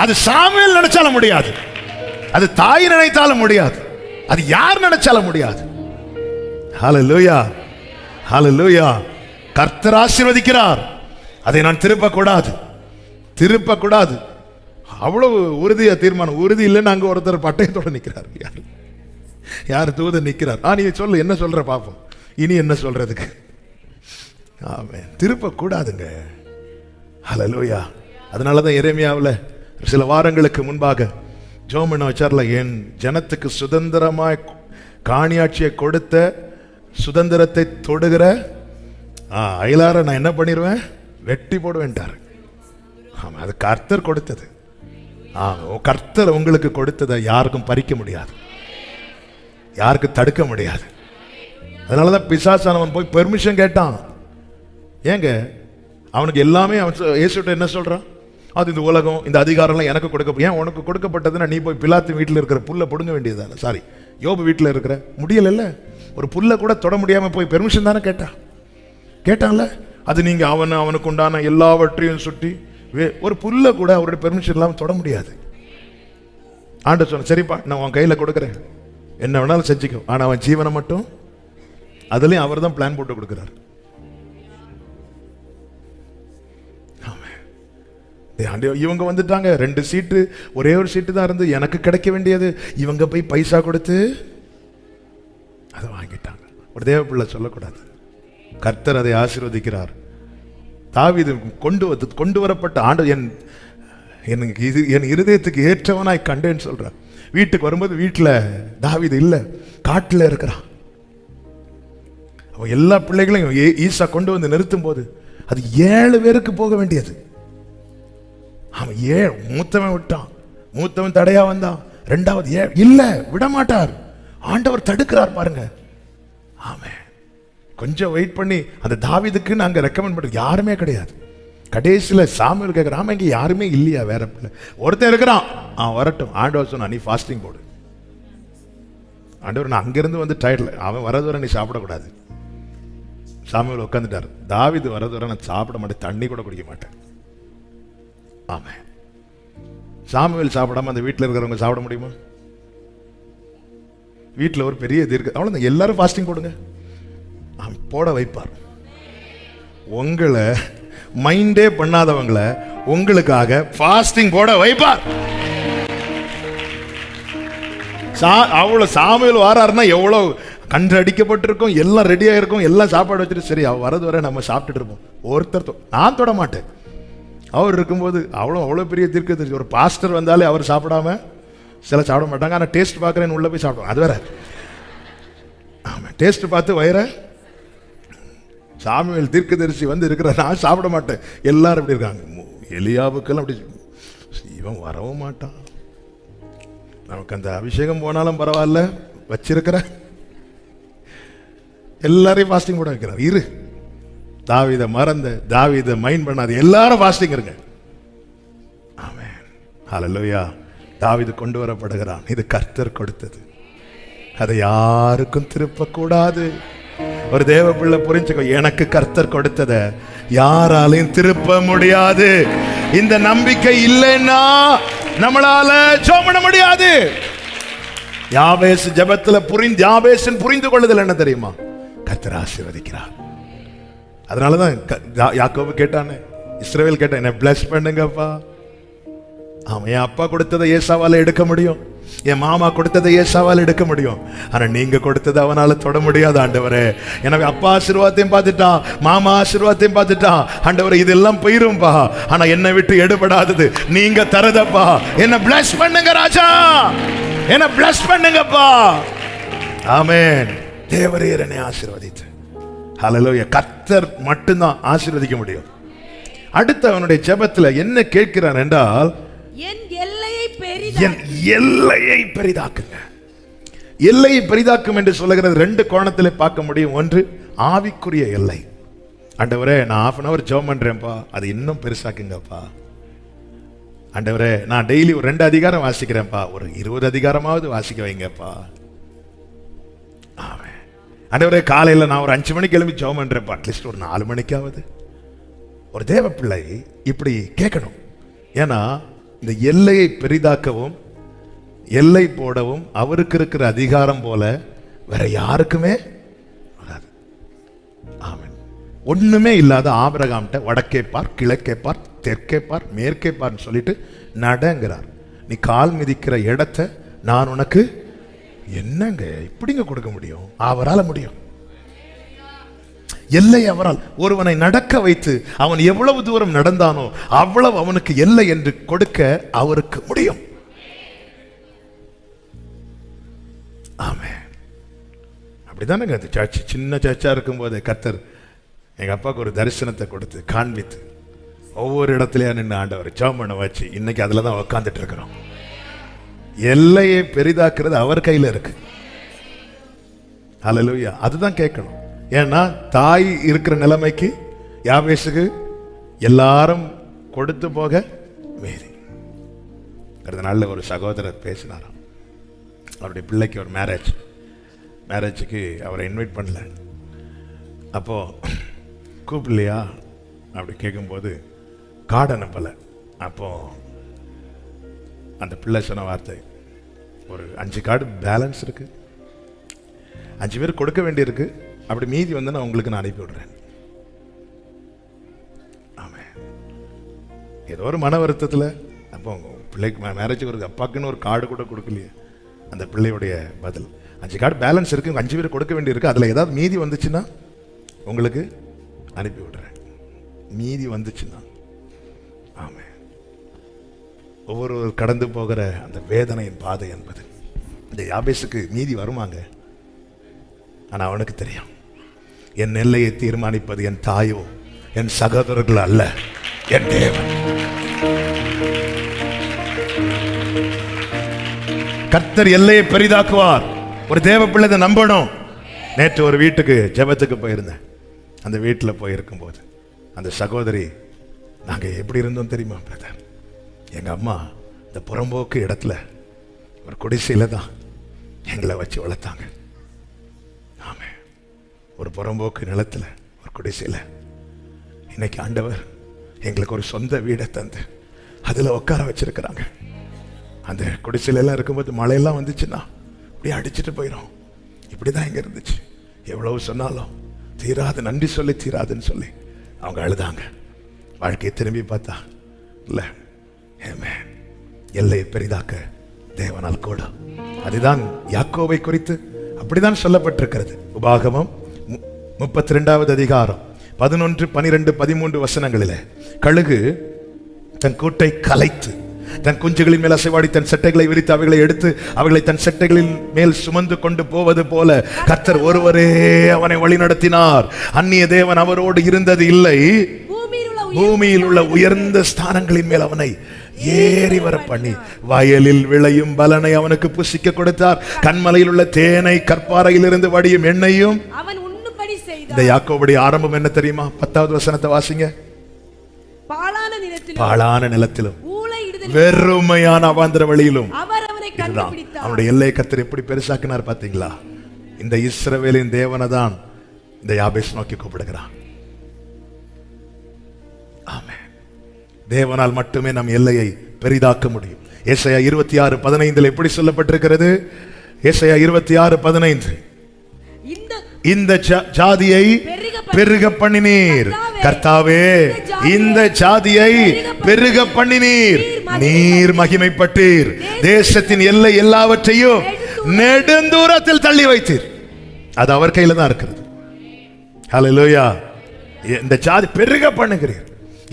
அது சாமுவேல் நினைச்சாலும் முடியாது, அது தாய் நினைத்தாலும் முடியாது, அது யார் நினைச்சாலும் முடியாது. ஹல்லேலூயா, ஹல்லேலூயா. கர்த்தர் ஆசீர்வதிக்கிறார், அதை நான் திருப்ப கூடாது, திருப்ப கூடாது. அவ்வளவு உறுதியா தீர்மானம். உறுதி இல்லைன்னு அங்க ஒருத்தர் பட்டயத்தோட நிக்கிறார். யார் தூதன் நிக்கிறார். நீ சொல்லு, என்ன சொல்ற பாப்போம், இனி என்ன சொல்றதுக்கு. ஆமென். திருப்ப கூடாதுங்க. ஹல்லேலூயா. அதனாலதான் எரேமியாவில் சில வாரங்களுக்கு முன்பாக ஜோமன் வச்சார்ல, என் ஜனத்துக்கு சுதந்திரமாய் காணியாட்சியை கொடுத்த சுதந்திரத்தை தொடுகிற அயலார நான் என்ன பண்ணிடுவேன், வெட்டி போடுவேன்ட்டார். ஆமா, அது கர்த்தர் கொடுத்தது. கர்த்தர் உங்களுக்கு கொடுத்ததை யாருக்கும் பறிக்க முடியாது, யாருக்கு தடுக்க முடியாது. அதனாலதான் பிசாசானவன் போய் பெர்மிஷன் கேட்டான். ஏங்க அவனுக்கு எல்லாமே அவன் இயேசுட்ட என்ன சொல்றான், அது இந்த உலகம் இந்த அதிகாரம்லாம் எனக்கு கொடுக்க, ஏன் உனக்கு கொடுக்கப்பட்டதுன்னா நீ போய் பிலாத்து வீட்டில் இருக்கிற புல்லை பிடுங்க வேண்டியதான. சாரி, யோபு வீட்டில் இருக்கிற முடியல, ஒரு புல்லை கூட தொட முடியாம போய் பெர்மிஷன் தானே கேட்டான்ல. அது நீங்க அவனுக்கு உண்டான எல்லாவற்றையும் சுட்டி ஒரு புல்ல கூட அவருடைய பெர்மிஷன் இல்லாமல் தொட முடியாது. ஆண்டவர் சொன்ன, சரிப்பா நான் உன் கையில் கொடுக்குறேன், என்ன வேணாலும் செஞ்சுக்கோ, ஆனால் அவன் ஜீவனை மட்டும், அதுலேயும் அவர் தான் பிளான் போட்டு கொடுக்குறாரு. இவங்க வந்துட்டாங்க, 2 சீட்டு, ஒரே ஒரு சீட்டு தான் இருந்து எனக்கு கிடைக்க வேண்டியது, இவங்க போய் பைசா கொடுத்து அதை வாங்கிட்டாங்க. ஒரு தேவ பிள்ளை சொல்லக்கூடாது, கர்த்தர் அதை ஆசீர்வதிக்கிறார். தாவீது கொண்டு வரப்பட்ட ஆண்டவர் எனக்கு இது என் இருதயத்துக்கு ஏற்றவனாய் கண்டேன்னு சொல்றார். வீட்டுக்கு வரும்போது வீட்டில் தாவீது இல்லை, காட்டில் இருக்கிறான். அவன் எல்லா பிள்ளைகளையும் ஈசா கொண்டு வந்து நிறுத்தும் போது அது 7 பேருக்கு போக வேண்டியது. அவன் மூத்தவன் விட்டான், மூத்தவன் தடையா வந்தான், 2வது இல்ல விட மாட்டார், ஆண்டவர் தடுக்கிறார் பாருங்க. ஆமே, கொஞ்சம் வெயிட் பண்ணி அந்த தாவீதுக்கு நாங்க ரெக்கமெண்ட் பண்ண யாருமே கிடையாது. கடைசியில சாமுவேல் கேட்கிறான், இங்க யாருமே இல்லையா வேற பிள்ளை? ஒருத்தன் இருக்கிறான், அவன் வரட்டும். ஆண்டவர் சொன்னா, நீ ஃபாஸ்டிங் போடு. ஆண்டவர், நான் அங்கிருந்து வந்து டயர்ட்ல, அவன் வரது வரை நீ சாப்பிடக்கூடாது. சாமுவேல் உட்காந்துட்டார். தாவீது வரது வரை நான் சாப்பிட மாட்டேன், தண்ணி கூட குடிக்க மாட்டேன். ஆமே, சாமுவேல் சாப்பிடாம அந்த வீட்டில் இருக்கிறவங்க சாப்பிட முடியுமா? வீட்டில் ஒரு பெரிய இது இருக்கு, அவ்வளோ எல்லாரும் ஃபாஸ்டிங் போடுங்க, போட வைப்பார். உங்களை மைண்டே பண்ணாதவங்களை உங்களுக்காக ஃபாஸ்டிங் போட வைப்பார். அவ்வளவு சாமுவேல் வாராருன்னா எவ்வளவு கன்று அடிக்கப்பட்டிருக்கும், எல்லாம் ரெடியா இருக்கும், எல்லாம் சாப்பாடு வச்சுட்டு சரி அவ வரது வரை நம்ம சாப்பிட்டுட்டு இருப்போம். ஒருத்தர் நான் தொட மாட்டேன். அவர் இருக்கும்போது அவ்வளோ பெரிய தீர்க்கதரிசி, ஒரு பாஸ்டர் வந்தாலே அவர் சாப்பிடாம சில சாப்பிட மாட்டாங்க, ஆனால் டேஸ்ட் பார்க்குறேன்னு உள்ள போய் சாப்பிடுவாங்க, அது வேற. ஆமாம், டேஸ்ட் பார்த்து வயிற. சாமுவேல் தீர்க்கதரிசி வந்து இருக்கிற, நான் சாப்பிட மாட்டேன், எல்லாரும் இப்படி இருக்காங்க. எலியாவுக்கெல்லாம் அப்படி, இவன் வரவும் மாட்டான், நமக்கு அந்த அபிஷேகம் போனாலும் பரவாயில்ல, வச்சிருக்கிற எல்லாரையும் ஃபாஸ்டிங் போட வைக்கிறார். இரு, தாவீதை மறந்த, தாவீதை மைண்ட் பண்ணாது, எல்லாரும் ஃபாஸ்டிங் இருங்க. ஆமென், ஹல்லேலூயா. தாவீது கொண்டு வரப்படுகிறான், இது கர்த்தர் கொடுத்தது, அதை யாருக்கும் திருப்பக்கூடாது. ஒரு தேவ பிள்ளை புரிஞ்சுக்கோ, எனக்கு கர்த்தர் கொடுத்தத யாராலையும் திருப்ப முடியாது. இந்த நம்பிக்கை இல்லைன்னா நம்மளால ஜெபம் பண்ண முடியாது. யாபேஸ் ஜெபத்துல யாபேசின் புரிந்து கொள்ளுதல் என்ன தெரியுமா? கர்த்தர் ஆசீர்வதிக்கிறார். அதனாலதான் யாக்கோபு கேட்டானே, இஸ்ரவேல் கேட்டான், என்ன பிளஸ் பண்ணுங்கப்பா. ஆமா, என் அப்பா கொடுத்ததை ஏசாவால எடுக்க முடியும், என் மாமா கொடுத்ததை ஏசாவால் எடுக்க முடியும், ஆனா நீங்க கொடுத்ததை அவனால தொட முடியாது ஆண்டவரே. எனவே அப்பா ஆசீர்வாதத்தையும் பார்த்துட்டான், மாமா ஆசீர்வாதத்தையும் பார்த்துட்டான். ஆண்டவரே, இதெல்லாம் போயிரும்பா, ஆனா என்னை விட்டு எடுபடாதது நீங்க தரதப்பா. என்ன பிளஸ் பண்ணுங்க ராஜா, என்ன பிளஸ் பண்ணுங்கப்பா. ஆமென். தேவரீர் என்னை ஆசீர்வதித்து. ஹல்லேலூயா. கர்த்தர் மட்டும்தான் ஆசீர்வதிக்க முடியும். அடுத்து அவனுடைய ஜெபத்துல என்ன கேட்கிறான் என்றால், என் எல்லையை பெரிதாக்குங்க. எல்லையை பெரிதாக்கும் என்று சொல்லுகிறது 2 கோணத்திலே பார்க்க முடியும். ஒன்று, ஆவிக்குரிய எல்லை. ஆண்டவரே, நான் 1/2 hour ஜெபம் பண்றேன்ப்பா, அது இன்னும் பெருசாக்குங்கப்பா. ஆண்டவரே, நான் டெய்லி ஒரு 2 அதிகாரம் வாசிக்கிறேன்ப்பா, ஒரு 20 அதிகாரமாவது வாசிக்க வைங்கப்பா. ஆமென். ஆண்டவரே, காலையில நான் ஒரு 5 மணிக்கு எழுப்பி ஜெபம் பண்றேன்ப்பா, அட்லீஸ்ட் ஒரு 4 மணிக்காவது. ஒரு தேவ பிள்ளை இப்படி கேட்கணும். ஏன்னா இந்த எல்லையை பெரிதாக்கவும் எல்லை போடவும் அவருக்கு இருக்கிற அதிகாரம் போல வேற யாருக்குமே வராது. ஆமென். ஒண்ணுமே இல்லாத ஆபிரகாம்கிட்ட வடக்கே பார், கிழக்கே பார், தெற்கே பார், மேற்கே பார்ன்னு சொல்லிட்டு நடங்கிறார். நீ கால் மிதிக்கிற இடத்தை நான் உனக்கு என்னங்க இப்படிங்க கொடுக்க முடியும்? அவரால் முடியும். எல்லை அவரால். ஒருவனை நடக்க வைத்து அவன் எவ்வளவு தூரம் நடந்தானோ அவ்வளவு அவனுக்கு எல்லை என்று கொடுக்க அவருக்கு முடியும். ஆமென். அப்படிதானங்க அது சர்ச். சின்ன சர்ச்சா இருக்கும் போது கர்த்தர் எங்க அப்பாவுக்கு ஒரு தரிசனத்தை கொடுத்து காண்பித்து ஒவ்வொரு இடத்துலயா நின்று ஆண்டவர் ஜெபம் பண்ண வச்சு இன்னைக்கு அதுலதான் உட்கார்ந்துட்டு இருக்கிறோம். எல்லையை பெரிதாக்குறது அவர் கையில இருக்கு. ஹல்லேலூயா. அதுதான் கேட்கணும். ஏன்னா தாய் இருக்கிற நிலைமைக்கு யாபேசுக்கு எல்லாரும் கொடுத்து போக மீறி. அடுத்த நாளில் ஒரு சகோதரர் பேசினாராம், அவருடைய பிள்ளைக்கு ஒரு மேரேஜுக்கு அவரை இன்வைட் பண்ணல. அப்போ கூப்பிடலையா அப்படி கேட்கும்போது கார்டு அனுப்பலை. அப்போ அந்த பிள்ளை சொன்ன வார்த்தை, ஒரு 5 கார்டு பேலன்ஸ் இருக்கு, 5 பேர் கொடுக்க வேண்டியிருக்கு, அப்படி மீதி வந்து நான் உங்களுக்கு நான் அனுப்பி விடுறேன். ஆமாம். ஏதோ ஒரு மன வருத்தத்தில் அப்போ பிள்ளைக்கு மேரேஜுக்கு ஒரு அப்பாக்குன்னு ஒரு கார்டு கூட கொடுக்கலையே. அந்த பிள்ளையுடைய பதில், 5 கார்டு பேலன்ஸ் இருக்கு, 5 பேர் கொடுக்க வேண்டியிருக்கு, அதில் ஏதாவது மீதி வந்துச்சுன்னா உங்களுக்கு அனுப்பி விடுறேன். மீதி வந்துச்சுன்னா. ஆமாம். ஒவ்வொரு கடந்து போகிற அந்த வேதனையின் பாதை என்பது, இந்த யாபேசுக்கு மீதி வருமாங்க. ஆனால் அவனுக்கு தெரியும், என் எல்லையை தீர்மானிப்பது என் தாயோ என் சகோதரர்கள் அல்ல, என் தேவன். கர்த்தர் எல்லையை பெரிதாக்குவார். ஒரு தேவ பிள்ளை நம்பணும். நேற்று ஒரு வீட்டுக்கு ஜெபத்துக்கு போயிருந்தேன். அந்த வீட்டில் போயிருக்கும் போது அந்த சகோதரி, நாங்கள் எப்படி இருந்தோம் தெரியுமா பிரதர்? எங்கள் அம்மா இந்த புறம்போக்கு இடத்துல ஒரு குடிசையில தான் எங்களை வச்சு வளர்த்தாங்க. ஆமே, ஒரு புறம்போக்கு நிலத்தில் ஒரு குடிசையில். இன்னைக்கு ஆண்டவர் எங்களுக்கு ஒரு சொந்த வீடை தந்து அதில் உட்கார வச்சிருக்கிறாங்க. அந்த குடிசையிலெல்லாம் இருக்கும்போது மழையெல்லாம் வந்துச்சுன்னா அப்படியே அடிச்சுட்டு போயிடும். இப்படி தான் இங்கே இருந்துச்சு. எவ்வளவு சொன்னாலும் தீராது, நன்றி சொல்லி தீராதுன்னு சொல்லி அவங்க அழுதாங்க. வாழ்க்கையை திரும்பி பார்த்தா இல்லை, எல்லையை பெரிதாக்க தேவனால் கூட. அதுதான் யாக்கோபை குறித்து அப்படிதான் சொல்லப்பட்டிருக்கிறது. உபாகமம் 32வது அதிகாரம் 11, 12, 13 வசனங்களிலே, கழுகு தன் கூட்டை கலைத்து தன் குஞ்சுகளின் மேல் அசைவாடி தன் செட்டைகளை விரித்து அவைகளை எடுத்து அவைகளை தன் செட்டைகளின் மேல் சுமந்து கொண்டு போவது போல கர்த்தர் ஒருவரே அவனை வழி நடத்தினார். அந்நிய தேவன் அவரோடு இருந்தது இல்லை. பூமியில் உள்ள உயர்ந்த ஸ்தானங்களின் மேல் அவனை ஏறி வர பண்ணி வயலில் விளையும் பலனை அவனுக்கு புசிக்க கொடுத்தார். கண்மலையில் உள்ள தேனை, கற்பாறையிலிருந்து வடியும் எண்ணெயும் அவன் உண்ணும்படி செய்தார். இந்த யாக்கோபுடைய ஆரம்பம் என்ன தெரியுமா? 10வது வசனத்தை வாசிங்க. பாழான நிலத்திலும் வெறுமையான அவாந்தர வழியிலும் அவனுடைய எல்லையை கர்த்தர் எப்படி பெருசாக்கினார் பாத்தீங்களா? இந்த இஸ்ரவேலின் தேவனை தான் இந்த யாபேஸ் நோக்கி கூப்பிடுகிறான். ஆமென். தேவனால் மட்டுமே நம் எல்லையை பெரிதாக்க முடியும். ஏசாயா 26:15 எப்படி சொல்லப்பட்டிருக்கிறது? ஏசாயா 26:15, இந்த ஜாதியை பெருக பண்ணினீர் கர்த்தாவே, இந்த ஜாதியை பெருக பண்ணினீர், நீர் மகிமைப்பட்டீர், தேசத்தின் எல்லை எல்லாவற்றையும் நெடுந்தூரத்தில் தள்ளி வைத்தீர். அது அவர் கையில தான் இருக்கிறது. ஹல்லேலூயா. இந்த ஜாதி பெருக பண்ணுகிறீர்.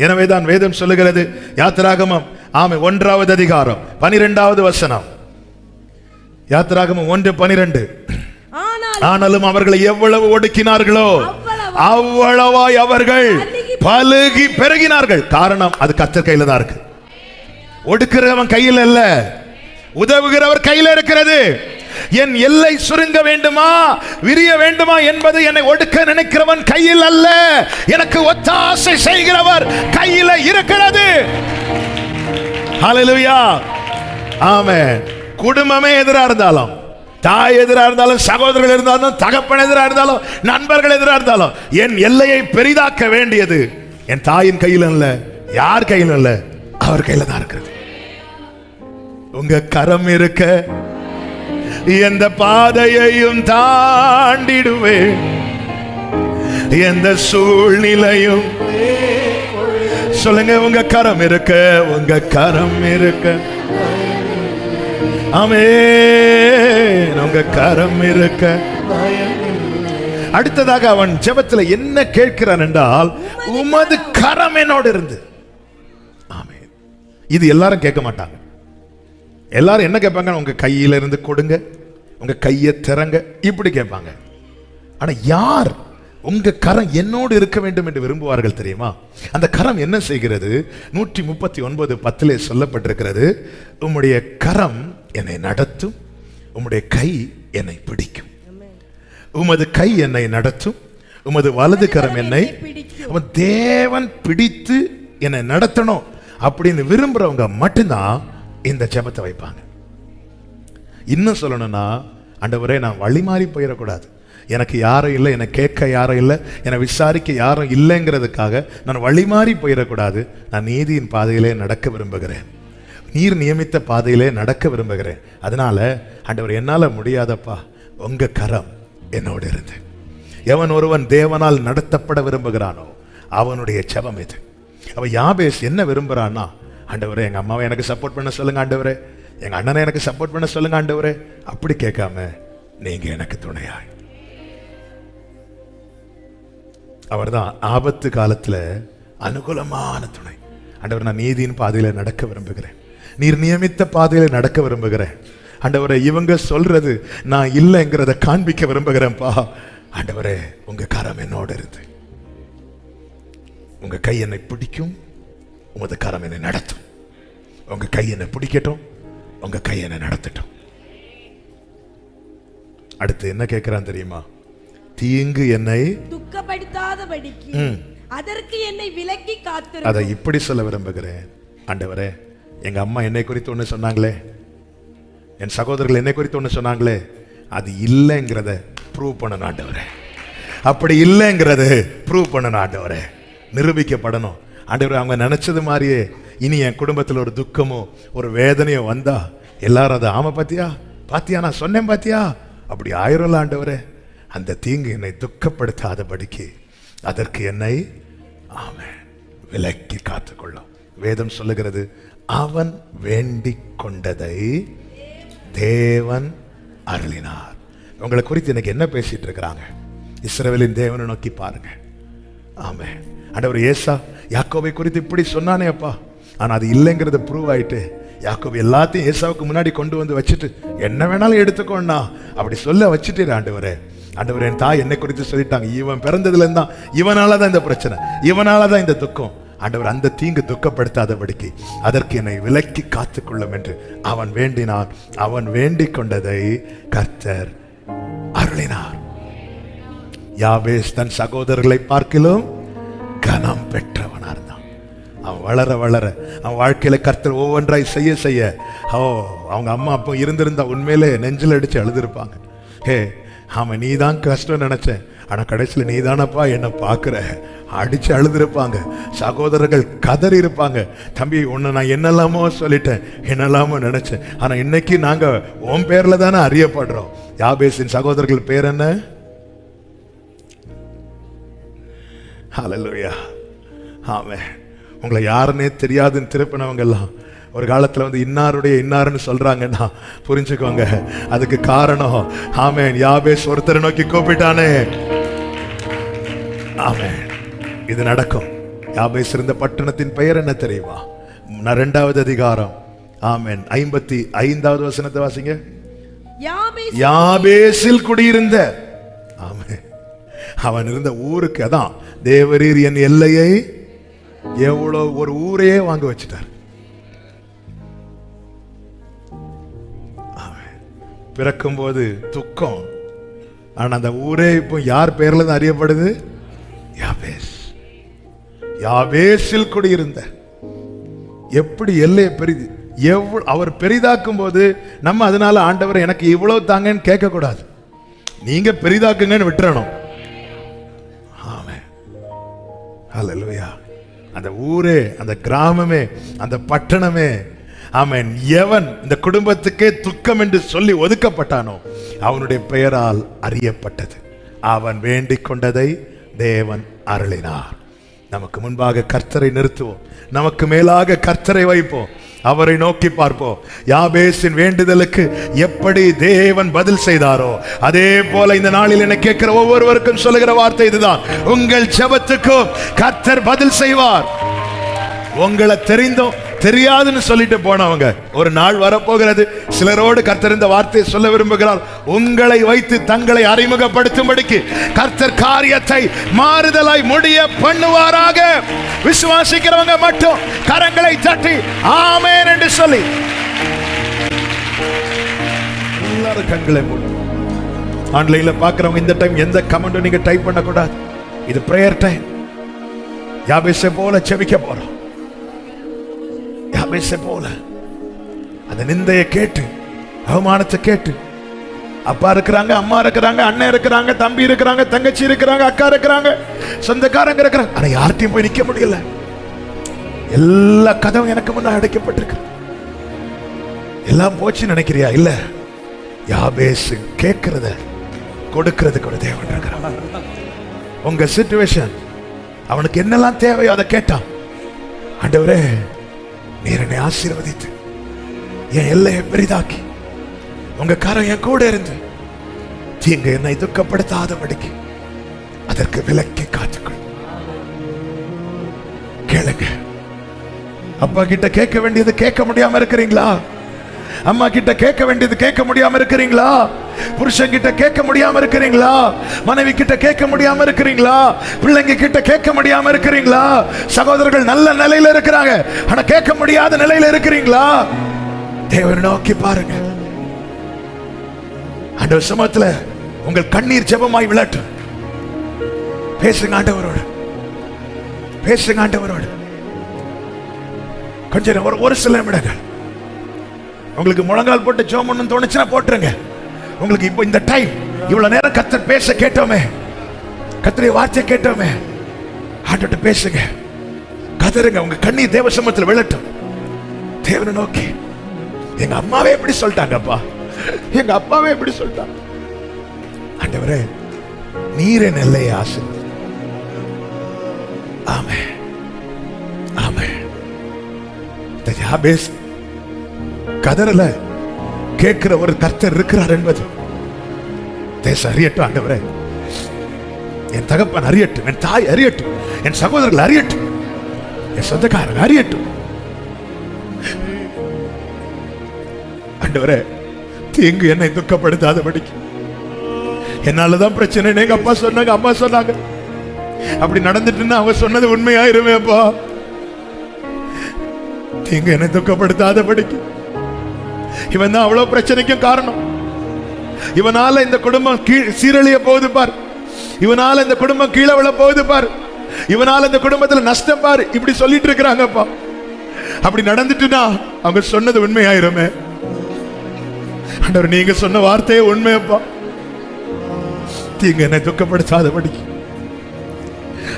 எனவேதான் வேதம் சொல்லுகிறது, யாத்திராகமம் 1வது அதிகாரம் 12வது வசனம், யாத்திராகமம் 1:12, ஆனாலும் அவர்களை எவ்வளவு ஒடுக்கினார்களோ அவ்வளவாய் அவர்கள் பலுகி பெருகினார்கள். காரணம், அது கர்த்தர் கையில தான் இருக்கு. ஒடுக்கிறவன் கையில் அல்ல, உதவுகிறவர் கையில் இருக்கிறது. என் எல்லை சுருங்க வேண்டுமா, விரிய வேண்டுமா என்பது என்னை ஒடுக்க நினைக்கிறவன் கையில் அல்ல, எனக்கு ஒத்தாசை செய்கிறவர் கையில் இருக்கிறது. ஹல்லேலூயா. ஆமென். குடும்பமே எதிரா இருந்தாலும், தாய் எதிரா இருந்தாலும், சகோதரர்கள் இருந்தாலும், தகப்பன் எதிரா இருந்தாலும், நண்பர்கள் எதிரா இருந்தாலும், என் எல்லையை பெரிதாக்க வேண்டியது என் தாயின் கையில் அல்ல, யார் கையில் அல்ல, அவர் கையில தான் இருக்கிறது. உங்க கரம் இருக்க எந்த பாதையையும் தாண்டிடுவேன், எந்த சூழ்நிலையும். சொல்லுங்க, உங்க கரம் இருக்க, உங்க கரம் இருக்க. ஆமென். உங்க கரம் இருக்க. அடுத்ததாக அவன் ஜெபத்துல என்ன கேட்கிறான் என்றால், உமது கரம் என்னோடு இருந்து. ஆமென். இது எல்லாரும் கேட்க மாட்டாங்க. எல்லாரும் என்ன கேட்பாங்க? உங்க கையில இருந்து கொடுங்க, உங்க கையை திறங்க, இப்படி கேட்பாங்க. ஆனா யார் உங்க கரம் என்னோடு இருக்க வேண்டும் என்று விரும்புவார்கள் தெரியுமா? அந்த கரம் என்ன செய்கிறது? 139:10 சொல்லப்பட்டிருக்கிறது, உம்முடைய கரம் என்னை நடத்தும், உம்முடைய கை என்னை பிடிக்கும். உமது கை என்னை நடத்தும், உமது வலது கரம் என்னை. தேவன் பிடித்து என்னை நடத்தணும் அப்படின்னு விரும்புறவங்க மட்டும்தான் இந்த ஜெபத்தை வைப்பாங்க. இன்னும் சொல்லணும்னா, ஆண்டவரே நான் வழி மாறி போயிடக்கூடாது, எனக்கு யாரும் இல்லை, என்னை கேட்க யாரும் இல்லை, என்னை விசாரிக்க யாரும் இல்லைங்கிறதுக்காக நான் வழிமாறி போயிடக்கூடாது. நான் நீதியின் பாதையிலே நடக்க விரும்புகிறேன், நீர் நியமித்த பாதையிலே நடக்க விரும்புகிறேன். அதனால ஆண்டவர், என்னால் முடியாதப்பா, உங்க கரம் என்னோடு இருந்து. எவன் ஒருவன் தேவனால் நடத்தப்பட விரும்புகிறானோ அவனுடைய ஜெபம் இது. அவன் யாபேஸ் என்ன விரும்புறான்னா, ஆண்டவரே எங்க அம்மாவை எனக்கு சப்போர்ட் பண்ண சொல்லுங்க ஆண்டவரே, எங்க அண்ணனை எனக்கு சப்போர்ட் பண்ண சொல்லுங்க ஆண்டவரே, அப்படி கேட்காம நீங்க எனக்கு துணையாய். அவர்தான் ஆபத்து காலத்துல அனுகூலமான துணை. ஆண்டவர், நான் நீதியின் பாதையில நடக்க விரும்புகிறேன், நீர் நியமித்த பாதையில நடக்க விரும்புகிறேன் ஆண்டவரே. இவங்க சொல்றது நான் இல்லைங்கிறத காண்பிக்க விரும்புகிறேன்ப்பா. ஆண்டவரே, உங்க கரம் என்னோடு இருந்து, உங்க கை என்னை பிடிக்கும், உமது கரம் என்னை நடத்தும். உங்க கை என்னை பிடிக்கட்டும், உங்க கை என்னை நடத்தட்டும். அடுத்து என்ன கேட்கிறான் தெரியுமா? தீங்கு என்னை துக்கப்படுத்தாதபடிக்கு அதற்கு என்னை விலக்கி காத்திரு. அதை இப்படி சொல்ல விரும்புகிறேன். ஆண்டவரே, எங்க அம்மா என்னை குறித்து ஒண்ணு சொன்னாங்களே, என் சகோதரர்கள் என்னை குறித்து ஒண்ணு சொன்னாங்களே, அது இல்லைங்கிறத ப்ரூவ் பண்ணணும் ஆண்டவரே. அப்படி இல்லைங்கிறத ப்ரூவ் பண்ணணும் ஆண்டவரே, நிரூபிக்கப்படணும் ஆண்டவரே. அவங்க நினைச்சது மாதிரியே இனி என் குடும்பத்தில் ஒரு துக்கமோ ஒரு வேதனையோ வந்தா எல்லாரும் அதை ஆமா பாத்தியா பாத்தியா நான் சொன்னேன் பாத்தியா அப்படி ஆயிரம்ல ஆண்டவரே. அந்த தீங்கு என்னை துக்கப்படுத்தாதபடிக்கு அதற்கு என்னை ஆமென் விலக்கி காத்துக்கொள்ளும். வேதம் சொல்லுகிறது, அவன் வேண்டிக் கொண்டதை தேவன் அருளினார். உங்களை குறித்து எனக்கு என்ன பேசிட்டு இருக்கிறாங்க? இஸ்ரவேலின் தேவனை நோக்கி பாருங்க. ஆமென். ஆண்டவர் ஏசா யாக்கோபை குறித்து இப்படி சொன்னானே அப்பா, ஆனா அது இல்லைங்கிறத ப்ரூவ் ஆயிட்டு யாக்கோபு எல்லாத்தையும் ஏசாவுக்கு முன்னாடி கொண்டு வந்து வச்சுட்டு என்ன வேணாலும் எடுத்துக்கோண்ணா அப்படி சொல்ல வச்சுட்டு ஆண்டவரே. ஆண்டவர், என் தாய் என்னை குறித்து சொல்லிட்டாங்க, இவன் பிறந்ததுல இருந்தா இவனாலதான் இந்த பிரச்சனை, இவனாலதான் இந்த துக்கம். ஆண்டவர், அந்த தீங்கு துக்கப்படுத்தாதபடிக்கு அதற்கு என்னை விலக்கி காத்துக்கொள்ளும் என்று அவன் வேண்டினான். அவன் வேண்டிக் கொண்டதை கர்த்தர் அருளினார். யாபேஸ் தன் சகோதரர்களை பார்க்கிலும் கனம் பெற்றவனா இருந்தான். அவன் வளர வளர அவன் வாழ்க்கையில கர்த்தர் ஒவ்வொன்றாய் செய்ய செய்ய அவங்க அம்மா அப்போ இருந்திருந்தா உண்மையிலே நெஞ்சில் அடிச்சு அழுதுருப்பாங்க. ஹே ஆமாம், நீ தான் கஷ்டம் நினைச்சேன், ஆனா கடைசியில் நீ தானப்பா என்ன பார்க்குற அடிச்சு அழுதுருப்பாங்க. சகோதரர்கள் கதறி இருப்பாங்க, தம்பி உன்னை நான் என்னெல்லாமோ சொல்லிட்டேன், என்னெல்லாமோ நினைச்சேன், ஆனா இன்னைக்கு நாங்க உன் பேர்ல தானே அறியப்படுறோம். யாபேசின் சகோதரர்கள் பேர் என்ன? ஹல்லேலூயா. ஆமென். உங்களை யாருன்னே தெரியாதுன்னு திருப்பினவங்க எல்லாம் ஒரு காலத்துல வந்து இன்னாருடைய இன்னாருன்னு சொல்றாங்கன்னா புரிஞ்சுக்கோங்க, அதுக்கு காரணம் ஆமென் யாபேஸ் ஒருத்தரை நோக்கி கூப்பிட்டானே. ஆமென். இது நடக்கும். யாபேஸ் இருந்த பட்டணத்தின் பெயர் என்ன தெரியுமா? 2வது அதிகாரம் ஆமென் 55வது வசனத்தை வாசிங்க. யாபேசில் குடியிருந்த ஆமென் அவன் இருந்த ஊருக்கு அதான் தேவரீர் என் எல்லையை எவ்வளவு ஒரு ஊரையே வாங்க வச்சுட்டார். பிறக்கும் போது துக்கம், ஆனா அந்த ஊரே இப்போ யார் பேர்ல தான் அறியப்படுது? யாபேஸ். யாபேசில் குடியிருந்த. எப்படி எல்லையை பெரிது அவர் பெரிதாக்கும் போது நம்ம அதனால ஆண்டவர் எனக்கு இவ்வளவு தாங்கன்னு கேட்க கூடாது, நீங்க பெரிதாக்குங்கன்னு விட்டுறணும். ஆமென். ஹல்லேலூயா. அந்த ஊரே, அந்த கிராமமே, அந்த பட்டணமே ஆமென் எவன் இந்த குடும்பத்துக்கே துக்கம் என்று சொல்லி ஒதுக்கப்பட்டானோ அவனுடைய பெயரால் அறியப்பட்டது. அவன் வேண்டிக் கொண்டதை தேவன் அருளினார். நமக்கு முன்பாக கர்த்தரை நிறுத்துவோம், நமக்கு மேலாக கர்த்தரை வைப்போம், அவரை நோக்கி பார்ப்போம். யாபேசின் வேண்டுதலுக்கு எப்படி தேவன் பதில் செய்தாரோ அதே போல இந்த நாளில் என்ன கேட்கிற ஒவ்வொருவருக்கும் சொல்லுகிற வார்த்தை இதுதான், உங்கள் ஜெபத்துக்கும் கர்த்தர் பதில் செய்வார். உங்களை தெரிந்தோம் தெரியாதுன்னு சொல்லிட்டு போனவங்க ஒரு நாள் வரப்போகிறது, சிலரோடு கர்த்தர் இந்த வார்த்தையை சொல்ல விரும்புகிறார். உங்களை வைத்து தங்களை அறிமுகப்படுத்தும்படிக்கு கர்த்தர் காரியத்தை மாறுதலாய் முடிய பண்ணுவாராக. விசுவாசிக்கிறவங்க மட்டும் கரங்களை தட்டி ஆமென் என்று சொல்லி எல்லாரும் கண்களை மூடு. ஆன்லைன்ல பாக்குறவங்க இந்த டைம் எந்த கமெண்டும் நீங்க டைப் பண்ண கூடாது. இது பிரேயர் டைம். யாபேசை போல ஜெபிக்க போறோம். யாபேசை போல அந்த நிந்தையை கேட்டு, அவமானத்தை கேட்டு, அப்பா இருக்கிறாங்க, அம்மா இருக்கிறாங்க, அண்ணன் இருக்கிறாங்க, தம்பி இருக்கிறாங்க, தங்கச்சி இருக்கிறாங்க, அக்கா இருக்கிறாங்க, சொந்தக்காரங்க இருக்கிறாங்க. ஆனா யார்கிட்டயும் போய் நிக்க முடியல. எல்லா கதவும் எனக்கு முன்னாடி அடைக்கப்பட்டிருக்கு. எல்லாம் போச்சு நினைக்கிறியா? இல்ல, யாபேஸ் கேட்கிறத கொடுக்கிறது கூட தேவன் இருக்கிறான். உங்க சிச்சுவேஷன், அவனுக்கு என்னெல்லாம் தேவையோ அதை கேட்டான். ஆண்டவரே, நீர் என்னை ஆசீர்வதித்து என் எல்லையை பெரிதாக்கி உங்க கரம் என் கூட இருந்து தீங்கு என்னை துக்கப்படுத்தாதபடிக்கு அதற்கு விலக்கி காத்துக்கொள். கேளுங்க. அப்பா கிட்ட கேட்க வேண்டியது கேட்க முடியாம இருக்கிறீங்களா? அம்மா கிட்ட கேட்க வேண்டியது கேட்க முடியாம இருக்கிறீங்களா? புருஷன் கிட்ட கேட்க முடியாம இருக்கிறீங்களா? மனைவி கிட்ட கேட்க முடியாம இருக்கிறீங்களா? பிள்ளைங்க கிட்ட கேட்க முடியாம இருக்கிறீங்களா? சகோதரர்கள் நல்ல நிலையில இருக்கிறாங்க, ஆனா கேட்க முடியாத நிலையில இருக்கிறீங்களா? தேவனை நோக்கி பாருங்க. ஆண்டவர் சமூகத்துல உங்கள் கண்ணீர் ஜெபமாய் விழட்டும். பேசுங்க ஆண்டவரோடு, பேசுங்க ஆண்டவரோடு. கொஞ்சம் ஒரு சில நிமிடங்கள் உங்களுக்கு முழங்கால் போட்டு ஜெபம் பண்ணணும்னு தோணுச்சுன்னா போட்டுருங்க. உங்களுக்கு இப்போ இந்த டைம், இவ்வளவு நேரம் கர்த்தர் பேச கேட்டோமே, கர்த்தருடைய வார்த்தை கேட்டோமே, ஆண்டவர்ட்ட பேசுங்க, கதறுங்க. உங்க கண்ணீர் தேவ சமூகத்தில் விழட்டும். தேவனை நோக்கி, எங்க அம்மாவே எப்படி சொல்லிட்டாங்கப்பா, எங்க அப்பாவே எப்படி சொல்லிட்டாங்க. ஆண்டவரே, நீரே நெல்லையை ஆசீர்வதி. ஆமென், ஆமென். இந்த யாபேஸ் கதறல, கேட்கிற ஒரு கர்த்தர் இருக்கிறார் என்பது தேசம் அறியட்டும். ஆண்டவரே, என் தகப்பன் அறியட்டும், என் தாய் அறியட்டும், என் சகோதரர்கள் அறியட்டும், என் சொந்தக்காரர்கள் அறியட்டும். ஆண்டவரே, தீங்கு என்னை துக்கப்படுத்தாதபடிக்கு. என்னாலதான் பிரச்சனை, எங்க அப்பா சொன்னாங்க, அம்மா சொன்னாங்க. அப்படி நடந்துட்டுன்னா அவங்க சொன்னது உண்மையாயிருமே அப்பா. தீங்கு என்னை துக்கப்படுத்தாதபடிக்கு. இவன் தான் அவ்வளவு பிரச்சனைக்கும் காரணம். இவனால இந்த குடும்பம் சீரழிய போகுது பார், இவனால இந்த குடும்பம் கீழே விழ போகுது பார், இவனால இந்த குடும்பத்துல நஷ்டம் பார், இப்படி சொல்லிட்டு இருக்கிறாங்கப்பா. அப்படி நடந்துட்டுனா அவங்க சொன்னது உண்மையாயிருமே. ஆண்டவர், நீங்க சொன்ன வார்த்தையே உண்மையப்பா. தீங்கு என்னை துக்கப்படுத்தாதபடிக்கு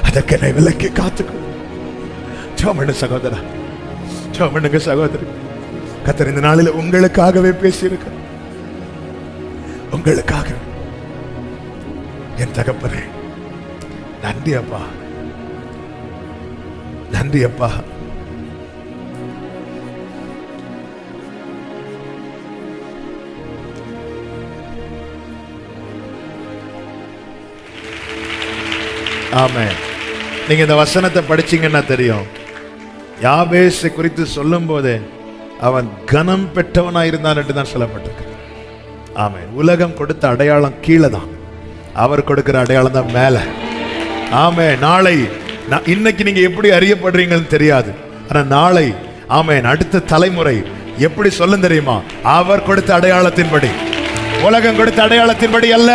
அதற்கு என்னை விலக்கி காத்துக்கொள். சோமண்ண சகோதரா, சோமண்ணுங்க சகோதரி, கர்த்தர் இந்த நாளில் உங்களுக்காகவே பேசியிருக்க, உங்களுக்காக. என் தகப்பனே, நன்றி அப்பா, நன்றி அப்பா. ஆமென். நீங்க இந்த வசனத்தை படிச்சீங்கன்னா தெரியும், யாபேஸ் குறித்து சொல்லும் போதே அவன் கனம் பெற்றவனாயிருந்தான் என்று தான் சொல்லப்பட்டிருக்கு. ஆமென். உலகம் கொடுத்த அடையாளம் கீழே தான், அவர் கொடுக்கிற அடையாளம் தான் மேல. ஆமென். நாளை இன்னைக்கு நீங்க எப்படி அறியப்படுறீங்கன்னு தெரியாது, ஆனா நாளை ஆமென் அடுத்த தலைமுறை எப்படி சொல்லும் தெரியுமா? அவர் கொடுத்த அடையாளத்தின்படி, உலகம் கொடுத்த அடையாளத்தின்படி அல்ல,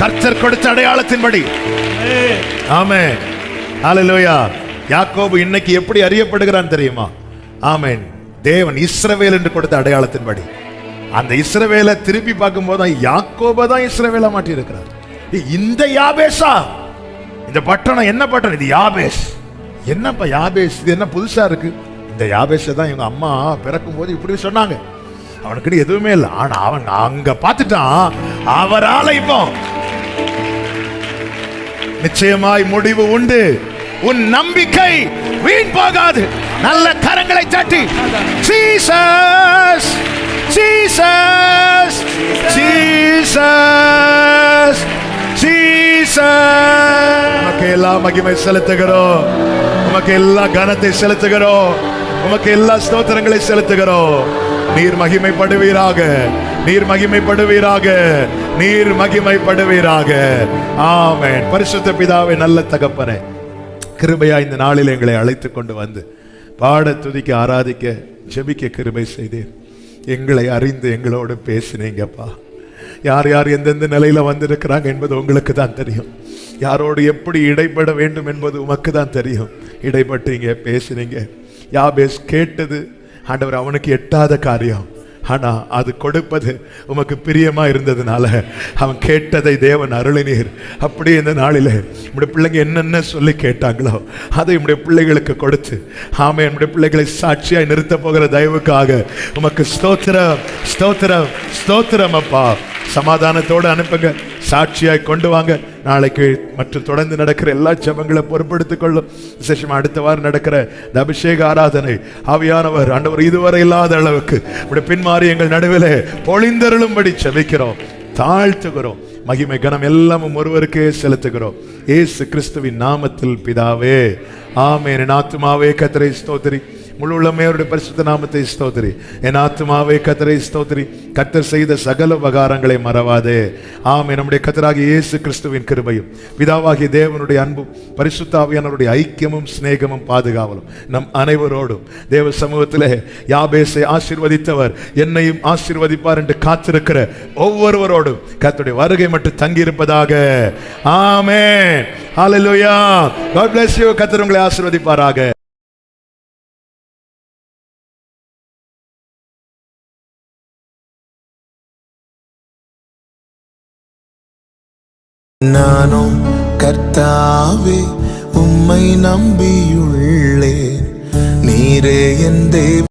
கர்த்தர் கொடுத்த அடையாளத்தின்படி. ஆமென். ஹல்லேலூயா. யாக்கோபு இன்னைக்கு எப்படி அறியப்படுகிறான் தெரியுமா? ஆமென். தேவன் இஸ்ரவேல் என்று கொடுத்த அடையாளத்தின்படி. அந்த இஸ்ரவேலை திருப்பி பார்க்கும் போது யாக்கோபை தான் இஸ்ரவேலா மாட்டி இருக்கிறார். இந்த யாபேஸா? இந்த பட்டணம் என்ன பட்டணம்? இது யாபேஸ். என்னப்பா யாபேஸ்? இது என்ன புதுசா இருக்கு? இந்த யாபேஸை தான் இவங்க அம்மா பிறக்கும் போது இப்படி சொன்னாங்க. அவனுக்கு எதுவுமே இல்லை, ஆனா அவன் அங்க பார்த்துட்டான். அவரால இப்போ நிச்சயமாய் முடிவு உண்டு. உன் நம்பிக்கை வீண் போகாது. நல்ல கரங்களை தட்டி ஜீசஸ் ஜீசஸ் ஜீசஸ் ஜீசஸ். உமக்கு எல்லா மகிமை செலுத்துகிறோம், உமக்கு எல்லா கனத்தை செலுத்துகிறோம், உமக்கு எல்லா ஸ்தோத்திரங்களை செலுத்துகிறோம். நீர் மகிமைப்படுவீராக, நீர் மகிமைப்படுவீராக, நீர் மகிமைப்படுவீராக. ஆமென். பரிசுத்த பிதாவே, நல்ல தகப்பனே, கிருபையா இந்த நாளில் எங்களை அழைத்து கொண்டு வந்து பாட, துதிக்க, ஆராதிக்க, ஜெபிக்க கிருபை செய்தேன். எங்களை அறிந்து எங்களோடு பேசினீங்கப்பா. யார் யார் எந்தெந்த நிலையில வந்திருக்கிறாங்க என்பது உங்களுக்கு தான் தெரியும். யாரோடு எப்படி இடைப்பட வேண்டும் என்பது உமக்கு தான் தெரியும். இடைப்பட்டீங்க, பேசினீங்க. யாபேஸ் கேட்டது ஆண்டவர் அவனுக்கு எட்டாத காரியம். ஆனா அது கொடுப்பது உமக்கு பிரியமா இருந்ததுனால அவன் கேட்டதை தேவன் அருளினீர். அப்படி இந்த நாளிலே நம்முடைய பிள்ளைங்க என்னென்ன சொல்லி கேட்டாங்களோ அதை நம்முடைய பிள்ளைகளுக்கு கொடுத்து ஆமே நம்முடைய பிள்ளைகளை சாட்சியாய் நிறுத்த போகிற தயவுக்காக உமக்கு ஸ்தோத்திரம் ஸ்தோத்திரம் ஸ்தோத்திரம் அப்பா. சமாதானத்தோடு அனுப்புங்க, சாட்சியாய் கொண்டு வாங்க. நாளைக்கு மற்றும் தொடர்ந்து நடக்கிற எல்லா ஜெபங்களை பொறுப்படுத்திக் கொள்ளும். விசேஷமா அடுத்த வாரம் நடக்கிற இந்த அபிஷேக ஆராதனை ஆவியானவர் ஆண்டவர் இதுவரை இல்லாத அளவுக்கு இப்படி பின்மாறி எங்கள் நடுவிலே பொழிந்தருளும்படி ஜெபிக்கிறோம், தாழ்த்துகிறோம். மகிமை கனம் எல்லாமும் ஒருவருக்கே செலுத்துகிறோம், இயேசு கிறிஸ்துவின் நாமத்தில் பிதாவே ஆமென். என் ஆத்துமாவே கர்த்தரை ஸ்தோத்திரி, முழு உள்ளமே அவருடைய பரிசுத்த நாமத்தை ஸ்தோத்திரி. என் ஆத்துமாவே கர்த்தரை ஸ்தோத்திரி, கர்த்தர் செய்த சகல உபகாரங்களை மறவாதே. ஆமென். நம்முடைய கர்த்தராகிய இயேசு கிறிஸ்துவின் கிருபையும் பிதாவாகிய தேவனுடைய அன்பும் பரிசுத்த ஆவியானவருடைய ஐக்கியமும் சிநேகமும் பாதுகாவலும் நம் அனைவரோடும் தேவ சமூகத்திலே யாபேசை ஆசீர்வதித்தவர் என்னையும் ஆசீர்வதிப்பார் என்று காத்திருக்கிற ஒவ்வொருவரோடும் கர்த்தருடைய வருகை மட்டும் தங்கியிருப்பதாக. ஆமென். ஹல்லேலூயா. God bless you. கர்த்தர் உங்களை ஆசீர்வதிப்பாராக. நானோ கர்த்தாவே உம்மை நம்பியுள்ளேன், நீரே என் தேவன்.